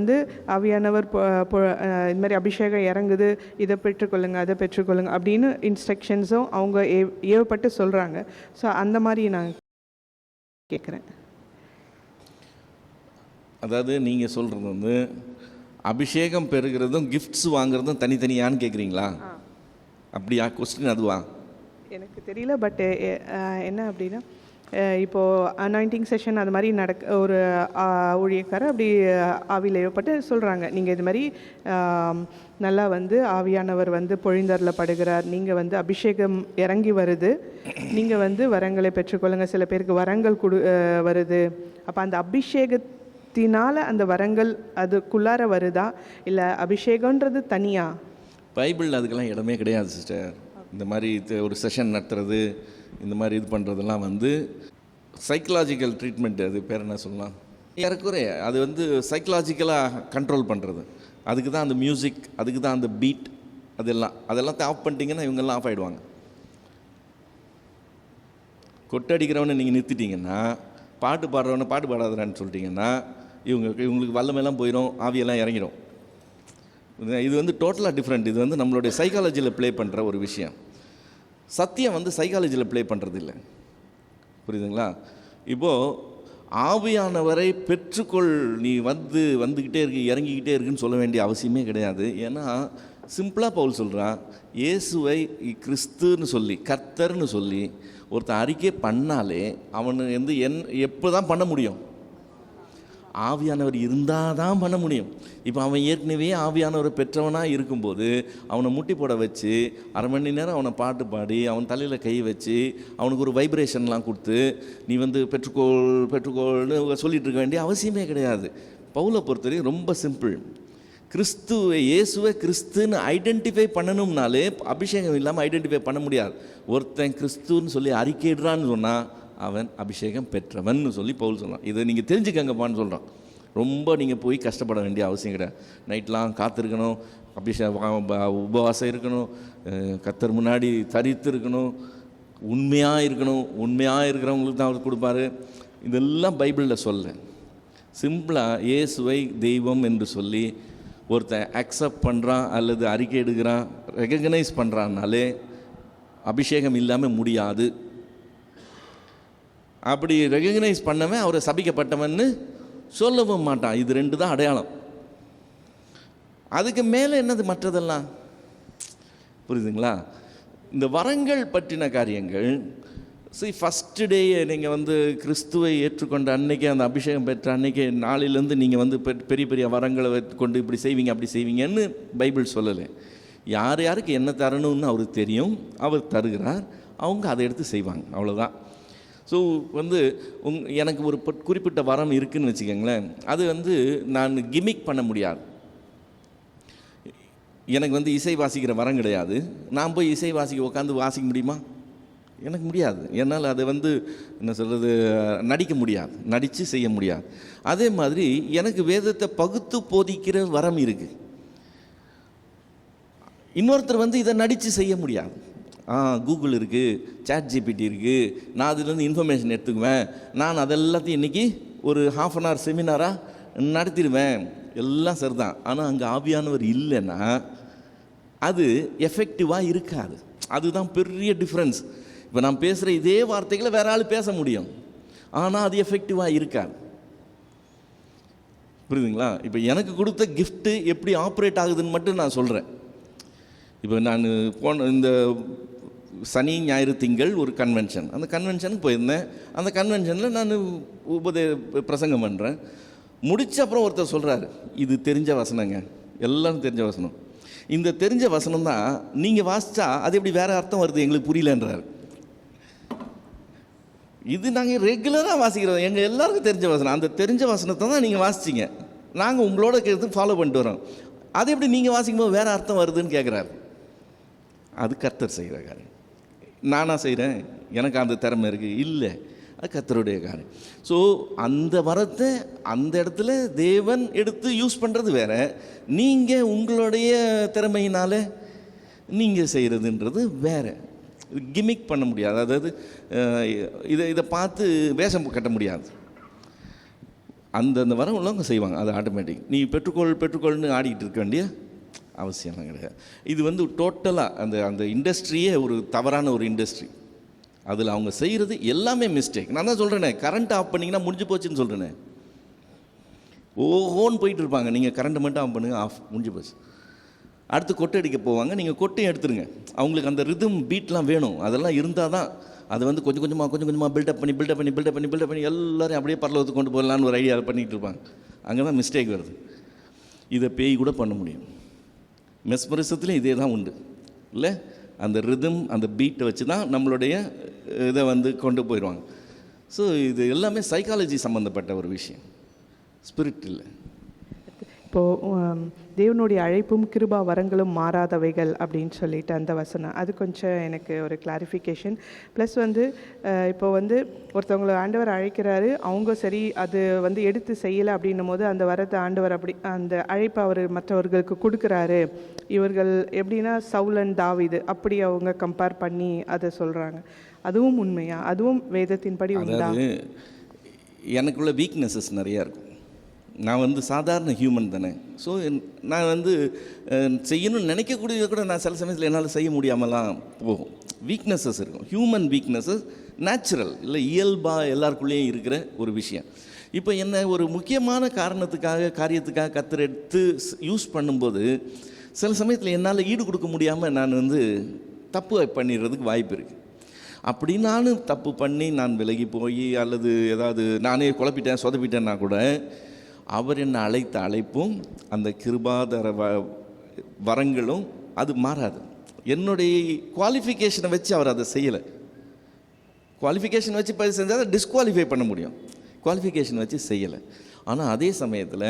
C: ஆவியானவர் இந்த மாதிரி அபிஷேகம் இறங்குது, இதை பெற்றுக்கொள்ளுங்க, அதை பெற்றுக்கொள்ளுங்க அப்படின்னு இன்ஸ்ட்ரக்ஷன்ஸும் அவங்க ஏவப்பட்டு சொல்கிறாங்க. ஸோ அந்த மாதிரி நான் கேட்குறேன்.
A: அதாவது நீங்கள் சொல்கிறது அபிஷேகம் பெறுகிறதும் கிஃப்ட்ஸ் வாங்குறதும் தனித்தனியான்னு கேட்குறீங்களா? அப்படியா? கொஸ்டின் அதுவா?
C: எனக்கு தெரியல. பட் என்ன அப்படின்னா, இப்போது அனாயிண்டிங் செஷன் அது மாதிரி ஒரு ஊழியக்காரர் அப்படி ஆவியில் ஏவப்பட்டு சொல்கிறாங்க, நீங்கள் இது மாதிரி நல்லா ஆவியானவர் பொழிந்தரில் படுகிறார், நீங்கள் அபிஷேகம் இறங்கி வருது, நீங்கள் வரங்களை பெற்றுக்கொள்ளுங்க. சில பேருக்கு வரங்கள் வருது. அப்போ அந்த அபிஷேகத்தினால் அந்த வரங்கள் அதுக்குள்ளார வருதா, இல்லை அபிஷேகன்றது தனியாக?
A: பைபிளில் அதுக்கெல்லாம் இடமே கிடையாது சிஸ்டர். இந்த மாதிரி ஒரு செஷன் நடத்துறது, இந்த மாதிரி இது பண்ணுறதெல்லாம் சைக்கலாஜிக்கல் ட்ரீட்மெண்ட். அது பேர் என்ன சொல்லலாம், ஏறக்குறைய அது சைக்கலாஜிக்கலாக கண்ட்ரோல் பண்ணுறது. அதுக்கு தான் அந்த மியூசிக், அதுக்கு தான் அந்த பீட், அதெல்லாம் ஆஃப் பண்ணிட்டீங்கன்னா இவங்கெல்லாம் ஆஃப் ஆகிடுவாங்க. கொட்டடிக்கிறவனை நீங்கள் நிறுத்திட்டீங்கன்னா, பாட்டு பாடுறவனை பாட்டு பாடாதான்னு சொல்லிட்டீங்கன்னா இவங்களுக்கு வல்லமையெல்லாம் போயிடும், ஆவியெல்லாம் இறங்கிடும். இது டோட்டலாக டிஃப்ரெண்ட். இது நம்மளுடைய சைக்காலஜியில் ப்ளே பண்ணுற ஒரு விஷயம். சத்தியம் சைக்காலஜியில் ப்ளே பண்ணுறது இல்லை. புரியுதுங்களா? இப்போது ஆவியானவரை பெற்றுக்கொள், நீ வந்துக்கிட்டே இருக்கு, இறங்கிக்கிட்டே இருக்குன்னு சொல்ல வேண்டிய அவசியமே கிடையாது. ஏன்னா சிம்பிளாக பவுல் சொல்கிறான், இயேசுவை கிறிஸ்துன்னு சொல்லி, கர்த்தர்னு சொல்லி ஒருத்தன் அறிக்கை பண்ணாலே அவனு எப்போ தான் பண்ண முடியும்? ஆவியானவர் இருந்தால் தான் பண்ண முடியும். இப்போ அவன் ஏற்கனவே ஆவியானவரை பெற்றவனாக இருக்கும்போது அவனை முட்டி போட வச்சு 1/2 மணி நேரம் அவனை பாட்டு பாடி அவன் தலையில் கை வச்சு அவனுக்கு ஒரு வைப்ரேஷன்லாம் கொடுத்து நீ பெற்றுக்கோள்னு சொல்லிட்டு இருக்க வேண்டிய அவசியமே கிடையாது. பவுலை பொறுத்தவரைக்கும் ரொம்ப சிம்பிள். இயேசுவை கிறிஸ்துன்னு ஐடென்டிஃபை பண்ணணும்னாலே அபிஷேகம் இல்லாமல் ஐடென்டிஃபை பண்ண முடியாது. ஒருத்தன் கிறிஸ்துன்னு சொல்லி அறிக்கையிடுறான்னு சொன்னால் அவன் அபிஷேகம் பெற்றவன் சொல்லி பவுல் சொல்கிறான். இதை நீங்கள் தெரிஞ்சுக்கங்கப்பான்னு சொல்கிறான். ரொம்ப நீங்கள் போய் கஷ்டப்பட வேண்டிய அவசியம் கிடையாது. நைட்லாம் காத்திருக்கணும், உபவாசம் இருக்கணும், கர்த்தர் முன்னாடி தரித்து இருக்கணும், உண்மையாக இருக்கணும். உண்மையாக இருக்கிறவங்களுக்கு தான் அவர் கொடுப்பாரு. இதெல்லாம் பைபிளில் சொல்ல. சிம்பிளாக இயேசுவை தெய்வம் என்று சொல்லி ஒருத்தன் அக்செப்ட் பண்ணுறான் அல்லது அறிக்கை எடுக்கிறான், ரெகக்னைஸ் பண்ணுறான்னாலே அபிஷேகம் இல்லாமல் முடியாது. அப்படி ரெகக்னைஸ் பண்ணவன் அவரை சபிக்கப்பட்டவன்னு சொல்லவும் மாட்டான். இது 2 தான் அடையாளம். அதுக்கு மேலே என்னது மற்றதெல்லாம்? புரியுதுங்களா? இந்த வரங்கள் பற்றின காரியங்கள் ஃபஸ்ட்டு டே நீங்கள் கிறிஸ்துவை ஏற்றுக்கொண்ட அன்னைக்கு, அந்த அபிஷேகம் பெற்ற அன்னைக்கு நாளிலேருந்து நீங்கள் பெரிய பெரிய வரங்களை கொண்டு இப்படி செய்வீங்க அப்படி செய்வீங்கன்னு பைபிள் சொல்லலை. யார் யாருக்கு என்ன தரணும்னு அவருக்கு தெரியும், அவர் தருகிறார், அவங்க அதை எடுத்து செய்வாங்க, அவ்வளோதான். ஸோ வந்து எனக்கு ஒரு குறிப்பிட்ட வரம் இருக்குதுன்னு வச்சுக்கோங்களேன், அது வந்து நான் கிமிக் பண்ண முடியாது. எனக்கு வந்து இசை வாசிக்கிற வரம் கிடையாது. நான் போய் இசை உட்காந்து வாசிக்க முடியுமா? எனக்கு முடியாது. என்னால் அதை வந்து என்ன சொல்கிறது, நடிக்க முடியாது, நடித்து செய்ய முடியாது. அதே மாதிரி எனக்கு வேதத்தை பகுத்து போதிக்கிற வரம் இருக்குது. இன்னொருத்தர் வந்து இதை நடித்து செய்ய முடியாது. கூகுள் இருக்குது, ChatGPT இருக்குது, நான் அதுலேருந்து இன்ஃபர்மேஷன் எடுத்துக்குவேன், நான் அதெல்லாத்தையும் இன்றைக்கி ஒரு ½ hour செமினாராக நடத்திடுவேன், எல்லாம் சரிதான். ஆனால் அங்கே ஆவியானவர் இல்லைன்னா அது எஃபெக்டிவாக இருக்காது. அதுதான் பெரிய டிஃப்ரென்ஸ். இப்போ நான் பேசுகிற இதே வார்த்தைகளை வேற ஆள் பேச முடியும், ஆனால் அது எஃபெக்டிவாக இருக்காது. புரியுதுங்களா? இப்போ எனக்கு கொடுத்த கிஃப்ட்டு எப்படி ஆப்ரேட் ஆகுதுன்னு மட்டும் நான் சொல்கிறேன். இப்போ நான் இந்த சனி ஞாயிறு திங்கள் ஒரு கன்வென்ஷன், அந்த கன்வென்ஷனுக்கு போயிருந்தேன். அந்த கன்வென்ஷனில் நான் பிரசங்கம் பண்ணுறேன். முடித்த அப்புறம் ஒருத்தர் சொல்கிறாரு, இது தெரிஞ்ச வசனங்க, எல்லோரும் தெரிஞ்ச வசனம், இந்த தெரிஞ்ச வசனம் தான் நீங்கள் வாசித்தா அது எப்படி வேறு அர்த்தம் வருது எங்களுக்கு புரியலன்றார். இது நாங்கள் ரெகுலராக வாசிக்கிறோம், எங்கள் எல்லாருக்கும் தெரிஞ்ச வசனம், அந்த தெரிஞ்ச வசனத்தை தான் நீங்கள் வாசிச்சிங்க, நாங்கள் உங்களோட கேட்டு ஃபாலோ பண்ணிட்டு வரோம், அது எப்படி நீங்கள் வாசிக்கும்போது வேறு அர்த்தம் வருதுன்னு கேட்குறாரு. அது கர்த்தர் செய்கிற காரியம். நானாக செய்கிறேன், எனக்கு அந்த திறமை இருக்குது? இல்லை, அது கர்த்தருடைய காரியம். ஸோ அந்த வரத்தை அந்த இடத்துல தேவன் எடுத்து யூஸ் பண்ணுறது வேறு, நீங்கள் உங்களுடைய திறமையினால் நீங்கள் செய்கிறதுன்றது வேறு. கிமிக் பண்ண முடியாது, அதாவது இதை பார்த்து வேஷம் கட்ட முடியாது. அந்த வரம் உள்ளவங்க செய்வாங்க, அது ஆட்டோமேட்டிக். நீ பெற்றுக்கொள்னு ஆடிக்கிட்டு இருக்க வேண்டிய அவசியம்லாம் கிடையாது. இது வந்து டோட்டலாக அந்த இண்டஸ்ட்ரியே ஒரு தவறான ஒரு இண்டஸ்ட்ரி. அதில் அவங்க செய்கிறது எல்லாமே மிஸ்டேக். நான் தான் சொல்கிறேனே, கரண்ட் ஆஃப் பண்ணிங்கன்னா முடிஞ்சு போச்சுன்னு சொல்கிறேனே. ஓஹோன்னு போயிட்டு இருப்பாங்க, நீங்கள் கரண்ட்டை மட்டும் ஆஃப் பண்ணுங்கள், ஆஃப், முடிஞ்சு போச்சு. அடுத்து கொட்டை அடிக்க போவாங்க, நீங்கள் கொட்டையும் எடுத்துருங்க. அவங்களுக்கு அந்த ரிதம் பீட்லாம் வேணும், அதெல்லாம் இருந்தால் தான் அது வந்து கொஞ்சம் கொஞ்சமாக பில்டப் பண்ணி எல்லோரும் அப்படியே பரலோகத்துக்கு கொண்டு போகலான்னு ஒரு ஐடியா பண்ணிகிட்டு இருப்பாங்க. அங்கே தான் மிஸ்டேக் வருது. இதை பேய் கூட பண்ண முடியும். மெஸ்மரிசத்துலேயும் இதே தான் உண்டு இல்லை? அந்த ரிதம் அந்த பீட்டை வச்சு தான் நம்மளுடைய இதை வந்து கொண்டு போயிடுவாங்க. ஸோ இது எல்லாமே சைக்காலஜி சம்மந்தப்பட்ட ஒரு விஷயம், ஸ்பிரிட் இல்லை.
C: இப்போது தேவனுடைய அழைப்பும் கிருபா வரங்களும் மாறாதவைகள் அப்படின்னு சொல்லிட்டு அந்த வசனம், அது கொஞ்சம் எனக்கு ஒரு கிளாரிஃபிகேஷன். ப்ளஸ் வந்து இப்போ வந்து ஒருத்தவங்களை ஆண்டவர் அழைக்கிறாரு, அவங்க சரி அது வந்து எடுத்து செய்யலை அப்படின்னும் போது அந்த வரத்தை ஆண்டவர் அப்படி அந்த அழைப்பை அவர் மற்றவர்களுக்கு கொடுக்குறாரு. இவர்கள் எப்படின்னா சவுல் அண்ட் தாவீது அப்படி அவங்க கம்பேர் பண்ணி அதை சொல்கிறாங்க. அதுவும் உண்மையா? அதுவும் வேதத்தின்படி உண்டா?
A: எனக்குள்ள வீக்னஸஸ் நிறையா இருக்கும். நான் வந்து சாதாரண ஹியூமன் தானே. ஸோ நான் வந்து செய்யணும்னு நினைக்கக்கூடியதை கூட நான் சில சமயத்தில் என்னால் செய்ய முடியாமலாம் போகும். வீக்னஸஸ் இருக்கும், ஹியூமன் வீக்னஸஸ் நேச்சுரல் இல்லை, இயல்பாக எல்லாருக்குள்ளேயும் இருக்கிற ஒரு விஷயம். இப்போ என்ன ஒரு முக்கியமான காரியத்துக்காக கர்த்தர் எடுத்து யூஸ் பண்ணும்போது சில சமயத்தில் என்னால் ஈடு கொடுக்க முடியாமல் நான் வந்து தப்பு பண்ணிடுறதுக்கு வாய்ப்பு இருக்குது. அப்படி நானும் தப்பு பண்ணி நான் விலகி போய் அல்லது ஏதாவது நானே குழப்பிட்டேன் சொதப்பிட்டேன்னா கூட அவர் என்னை அழைத்த அழைப்பும் அந்த கிருபாதர வரங்களும் அது மாறாது. என்னுடைய குவாலிஃபிகேஷனை வச்சு அவர் அதை செய்யலை. குவாலிஃபிகேஷன் வச்சு செஞ்சால் அதை டிஸ்குவாலிஃபை பண்ண முடியும், குவாலிஃபிகேஷன் வச்சு செய்யலை. ஆனால் அதே சமயத்தில்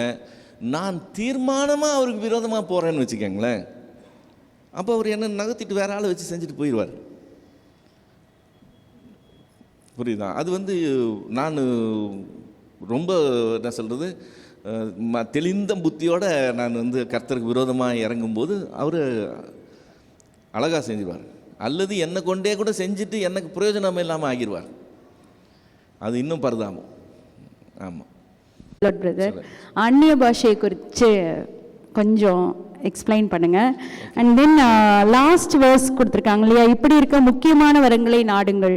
A: நான் தீர்மானமாக அவருக்கு விரோதமாக போகிறேன்னு வச்சுக்கோங்களேன், அப்போ அவர் என்ன நகர்த்திட்டு வேற ஆளை வச்சு செஞ்சுட்டு போயிடுவார். புரியுதா? அது வந்து நான் ரொம்ப என்ன சொல்கிறது, தெளிந்த புத்தியோடு நான் வந்து கர்த்தருக்கு விரோதமாக இறங்கும்போது அவர் அழகாக செஞ்சுருவார். அல்லது என்னை கொண்டே கூட செஞ்சுட்டு எனக்கு பிரயோஜனம் இல்லாமல் ஆகிடுவார். அது இன்னும் பரிதாபம். ஆமாம்
B: பிரதர், அந்நிய பாஷையை குறித்து கொஞ்சம் எக்ஸ்பிளைன் பண்ணுங்கள். அண்ட் தென் லாஸ்ட் வேர்ஸ் கொடுத்துருக்காங்க இல்லையா, இப்படி இருக்க முக்கியமான வரங்களை நாடுங்கள்.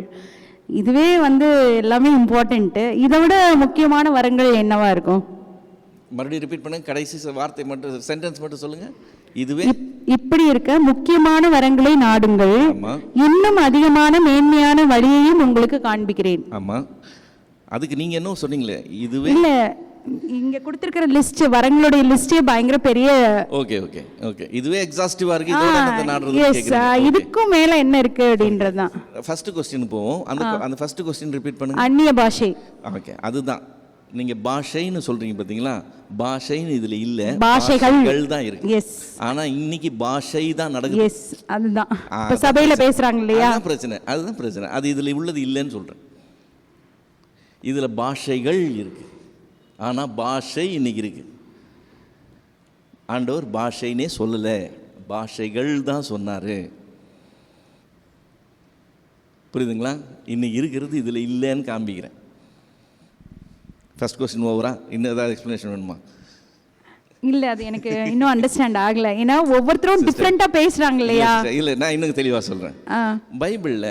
B: இதுவே வந்து எல்லாமே இம்பார்ட்டண்ட்டு. இதை விட முக்கியமான வரங்கள் என்னவா இருக்கும்?
A: மறுபடியும் ரிப்பீட் பண்ணுங்க, கடைசி வார்த்தை மட்டும், சென்டென்ஸ் மட்டும் சொல்லுங்கள். இதுவே
B: இப்படி இருக்க முக்கியமான வரங்களை நாடுங்கள், இன்னும் அதிகமான மேன்மையான வழியையும் உங்களுக்கு காண்பிக்கிறேன்.
A: ஆமாம், அதுக்கு நீங்கள் என்ன சொன்னீங்களே, இதுவே
B: இல்லை
D: இங்க கொடுத்திருக்கிற லிஸ்ட் வரங்களுடைய லிஸ்டே பயங்கர பெரிய.
A: ஓகே ஓகே ஓகே, இதுவே எக்ஸாஸ்டிவா இருக்கு. இதோட என்னத்தை நாடுறது கேக்குறீங்க?
D: இதுக்கும் மேல என்ன இருக்கு அப்படின்றதுதான்.
A: ஃபர்ஸ்ட் क्वेश्चन போவோம். அந்த ஃபர்ஸ்ட் क्वेश्चन ரிப்பீட் பண்ணுங்க.
D: அந்நிய பாஷை.
A: ஓகே, அதுதான் நீங்க பாஷைன்னு சொல்றீங்க பாத்தீங்களா? பாஷைன்னு இதுல இல்ல,
D: பாஷைகள்
A: தான் இருக்கு.
D: எஸ்.
A: ஆனா இன்னைக்கு பாஷை தான் நடக்குது.
D: எஸ், அதுதான் இப்ப சபையில பேசுறாங்க இல்லையா?
A: அதுதான் பிரச்சனை, அதுதான் பிரச்சனை. அது இதுல உள்ளது இல்லைன்னு சொல்றேன். இதுல பாஷைகள் இருக்கு, ஆனா பாஷை இன்னைக்கு இருக்கு. ஆண்டவர் பாஷைனே சொல்லல, பாஷைகள் தான் சொன்னாரு. புரியுதுங்களா? இன்னைக்கு இருக்கிறது இதுல இல்லைன்னு காண்பிக்கிறேன். ஃபர்ஸ்ட் क्वेश्चन ஓவரா? இன்னும் ஏதாவது எக்ஸ்பிளனேஷன் வேணுமா?
D: இல்ல, அது எனக்கு இன்னும் அண்டர்ஸ்டாண்ட் ஆகல. ஏன்னா ஒவ்வொருத்தரும் டிஃபரெண்டா பேசுறாங்க இல்லையா?
A: இல்ல, நான் இன்னும் தெளிவா சொல்றேன். பைபிள்ல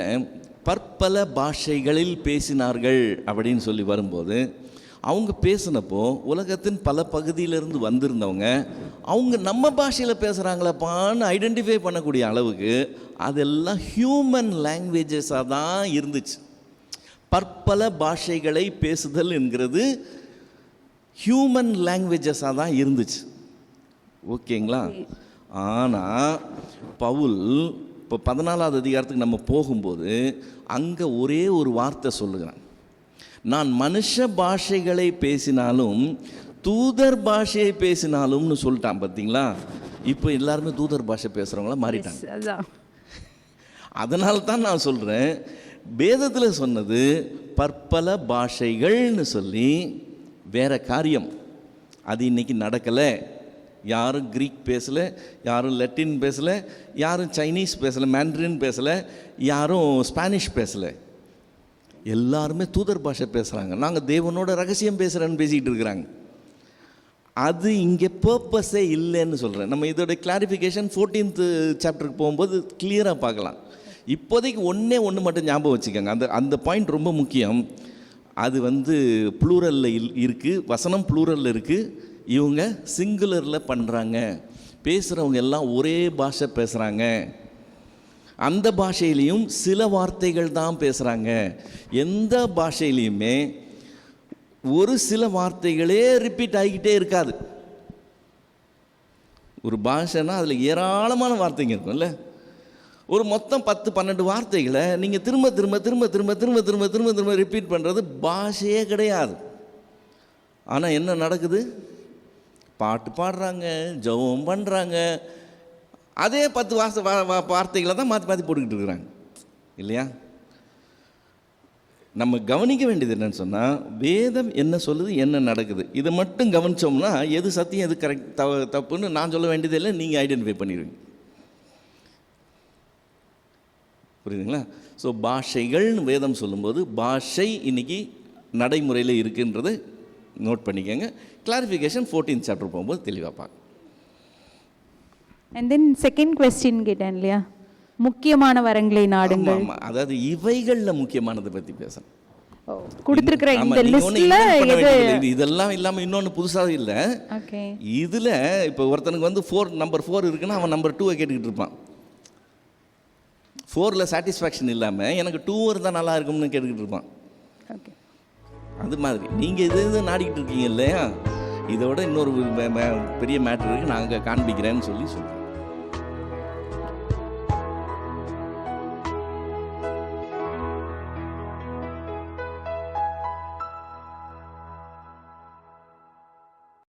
A: பற்பல பாஷைகளில் பேசினார்கள் அப்படின்னு சொல்லி வரும்போது, அவங்க பேசினப்போ உலகத்தின் பல பகுதியிலிருந்து வந்திருந்தவங்க அவங்க நம்ம பாஷையில் பேசுகிறாங்களப்பான்னு ஐடென்டிஃபை பண்ணக்கூடிய அளவுக்கு அதெல்லாம் ஹியூமன் லாங்குவேஜஸாக தான் இருந்துச்சு. பற்பல பாஷைகளை பேசுதல் என்கிறது ஹியூமன் லாங்குவேஜஸாக தான் இருந்துச்சு. ஓகேங்களா? ஆனால் பவுல் இப்போ 14வது அதிகாரத்துக்கு நம்ம போகும்போது அங்கே ஒரே ஒரு வார்த்தை சொல்லுகிறான். நான் மனுஷ பாஷைகளை பேசினாலும் தூதர் பாஷையை பேசினாலும்னு சொல்லிட்டான். பார்த்தீங்களா? இப்போ எல்லாருமே தூதர் பாஷை பேசுகிறவங்கள மாறிட்டாங்க. அதனால தான் நான் சொல்கிறேன், வேதத்தில் சொன்னது பற்பல பாஷைகள்னு சொல்லி வேற காரியம். அது இன்னைக்கு நடக்கலை. யாரும் கிரீக் பேசலை, யாரும் லெட்டின் பேசலை, யாரும் சைனீஸ் பேசலை, மேண்ட்ரின் பேசலை, யாரும் ஸ்பானிஷ் பேசலை. எல்லாருமே தூதர் பாஷை பேசுகிறாங்க. நாங்கள் தேவனோட ரகசியம் பேசுகிறேன்னு பேசிக்கிட்டு இருக்கிறாங்க. அது இங்கே பர்பஸே இல்லைன்னு சொல்கிறேன். நம்ம இதோட கிளாரிஃபிகேஷன் 14th சாப்டருக்கு போகும்போது கிளியராக பார்க்கலாம். இப்போதைக்கு ஒன்று மட்டும் ஞாபகம் வச்சுக்கோங்க. அந்த பாயிண்ட் ரொம்ப முக்கியம். அது ப்ளூரலில் இருக்குது, வசனம் ப்ளூரலில் இருக்குது. இவங்க சிங்குலரில் பண்ணுறாங்க. பேசுகிறவங்க எல்லாம் ஒரே பாஷை பேசுகிறாங்க. அந்த பாஷையிலையும் சில வார்த்தைகள் தான் பேசுகிறாங்க. எந்த பாஷையிலையுமே ஒரு சில வார்த்தைகளே ரிப்பீட் ஆகிக்கிட்டே இருக்காது. ஒரு பாஷைன்னா அதில் ஏராளமான வார்த்தைங்க இருக்கும்ல. ஒரு மொத்தம் 10-12 வார்த்தைகளை நீங்கள் திரும்ப திரும்ப திரும்ப திரும்ப திரும்ப திரும்ப திரும்ப திரும்ப ரிப்பீட் பண்ணுறது பாஷையே கிடையாது. ஆனால் என்ன நடக்குது? பாட்டு பாடுறாங்க, ஜெபம் பண்ணுறாங்க, அதே 10 வார்த்தைகளை தான் மாற்றி மாற்றி போட்டுக்கிட்டு இருக்கிறாங்க இல்லையா? நம்ம கவனிக்க வேண்டியது என்னன்னு சொன்னால், வேதம் என்ன சொல்லுது, என்ன நடக்குது, இதை மட்டும் கவனித்தோம்னா எது சத்தியம் எது கரெக்ட் தப்புன்னு நான் சொல்ல வேண்டியதில்லை, நீங்கள் ஐடென்டிஃபை பண்ணிடுவீங்க. புரியுதுங்களா? ஸோ பாஷைகள்னு வேதம் சொல்லும்போது பாஷை இன்னைக்கு நடைமுறையில் இருக்குன்றது நோட் பண்ணிக்கோங்க. கிளாரிஃபிகேஷன் 14th சாப்டர் போகும்போது தெளிவாக பார்க்க.
D: அண்ட் தென் செகண்ட் கொஸ்டின் கேட்டேன் இல்லையா, முக்கியமான வரங்களை நாடுங்கள்.
A: அதாவது இவைகளில் முக்கியமானதை பற்றி பேசுகிறேன்.
D: கொடுத்துருக்கிற இந்த லிஸ்ட்ல
A: இதெல்லாம் இல்லாமல் இன்னொன்று புதுசாக இல்லை. இதில் இப்போ ஒருத்தனுக்கு நம்பர் 4 இருக்குன்னா அவன் நம்பர் 2 கேட்டுக்கிட்டு இருப்பான். 4ல் சாட்டிஸ்ஃபேக்ஷன் இல்லாமல் எனக்கு 2 இருந்தால் நல்லா இருக்கும்னு கேட்டுக்கிட்டு இருப்பான். அது மாதிரி நீங்கள் இது நாடிக்கிட்டு இருக்கீங்க இல்லையா? இதோட இன்னொரு பெரிய மேட்ரு இருக்குது, நாங்கள் காண்பிக்கிறேன்னு சொல்லி சொல்கிறேன்.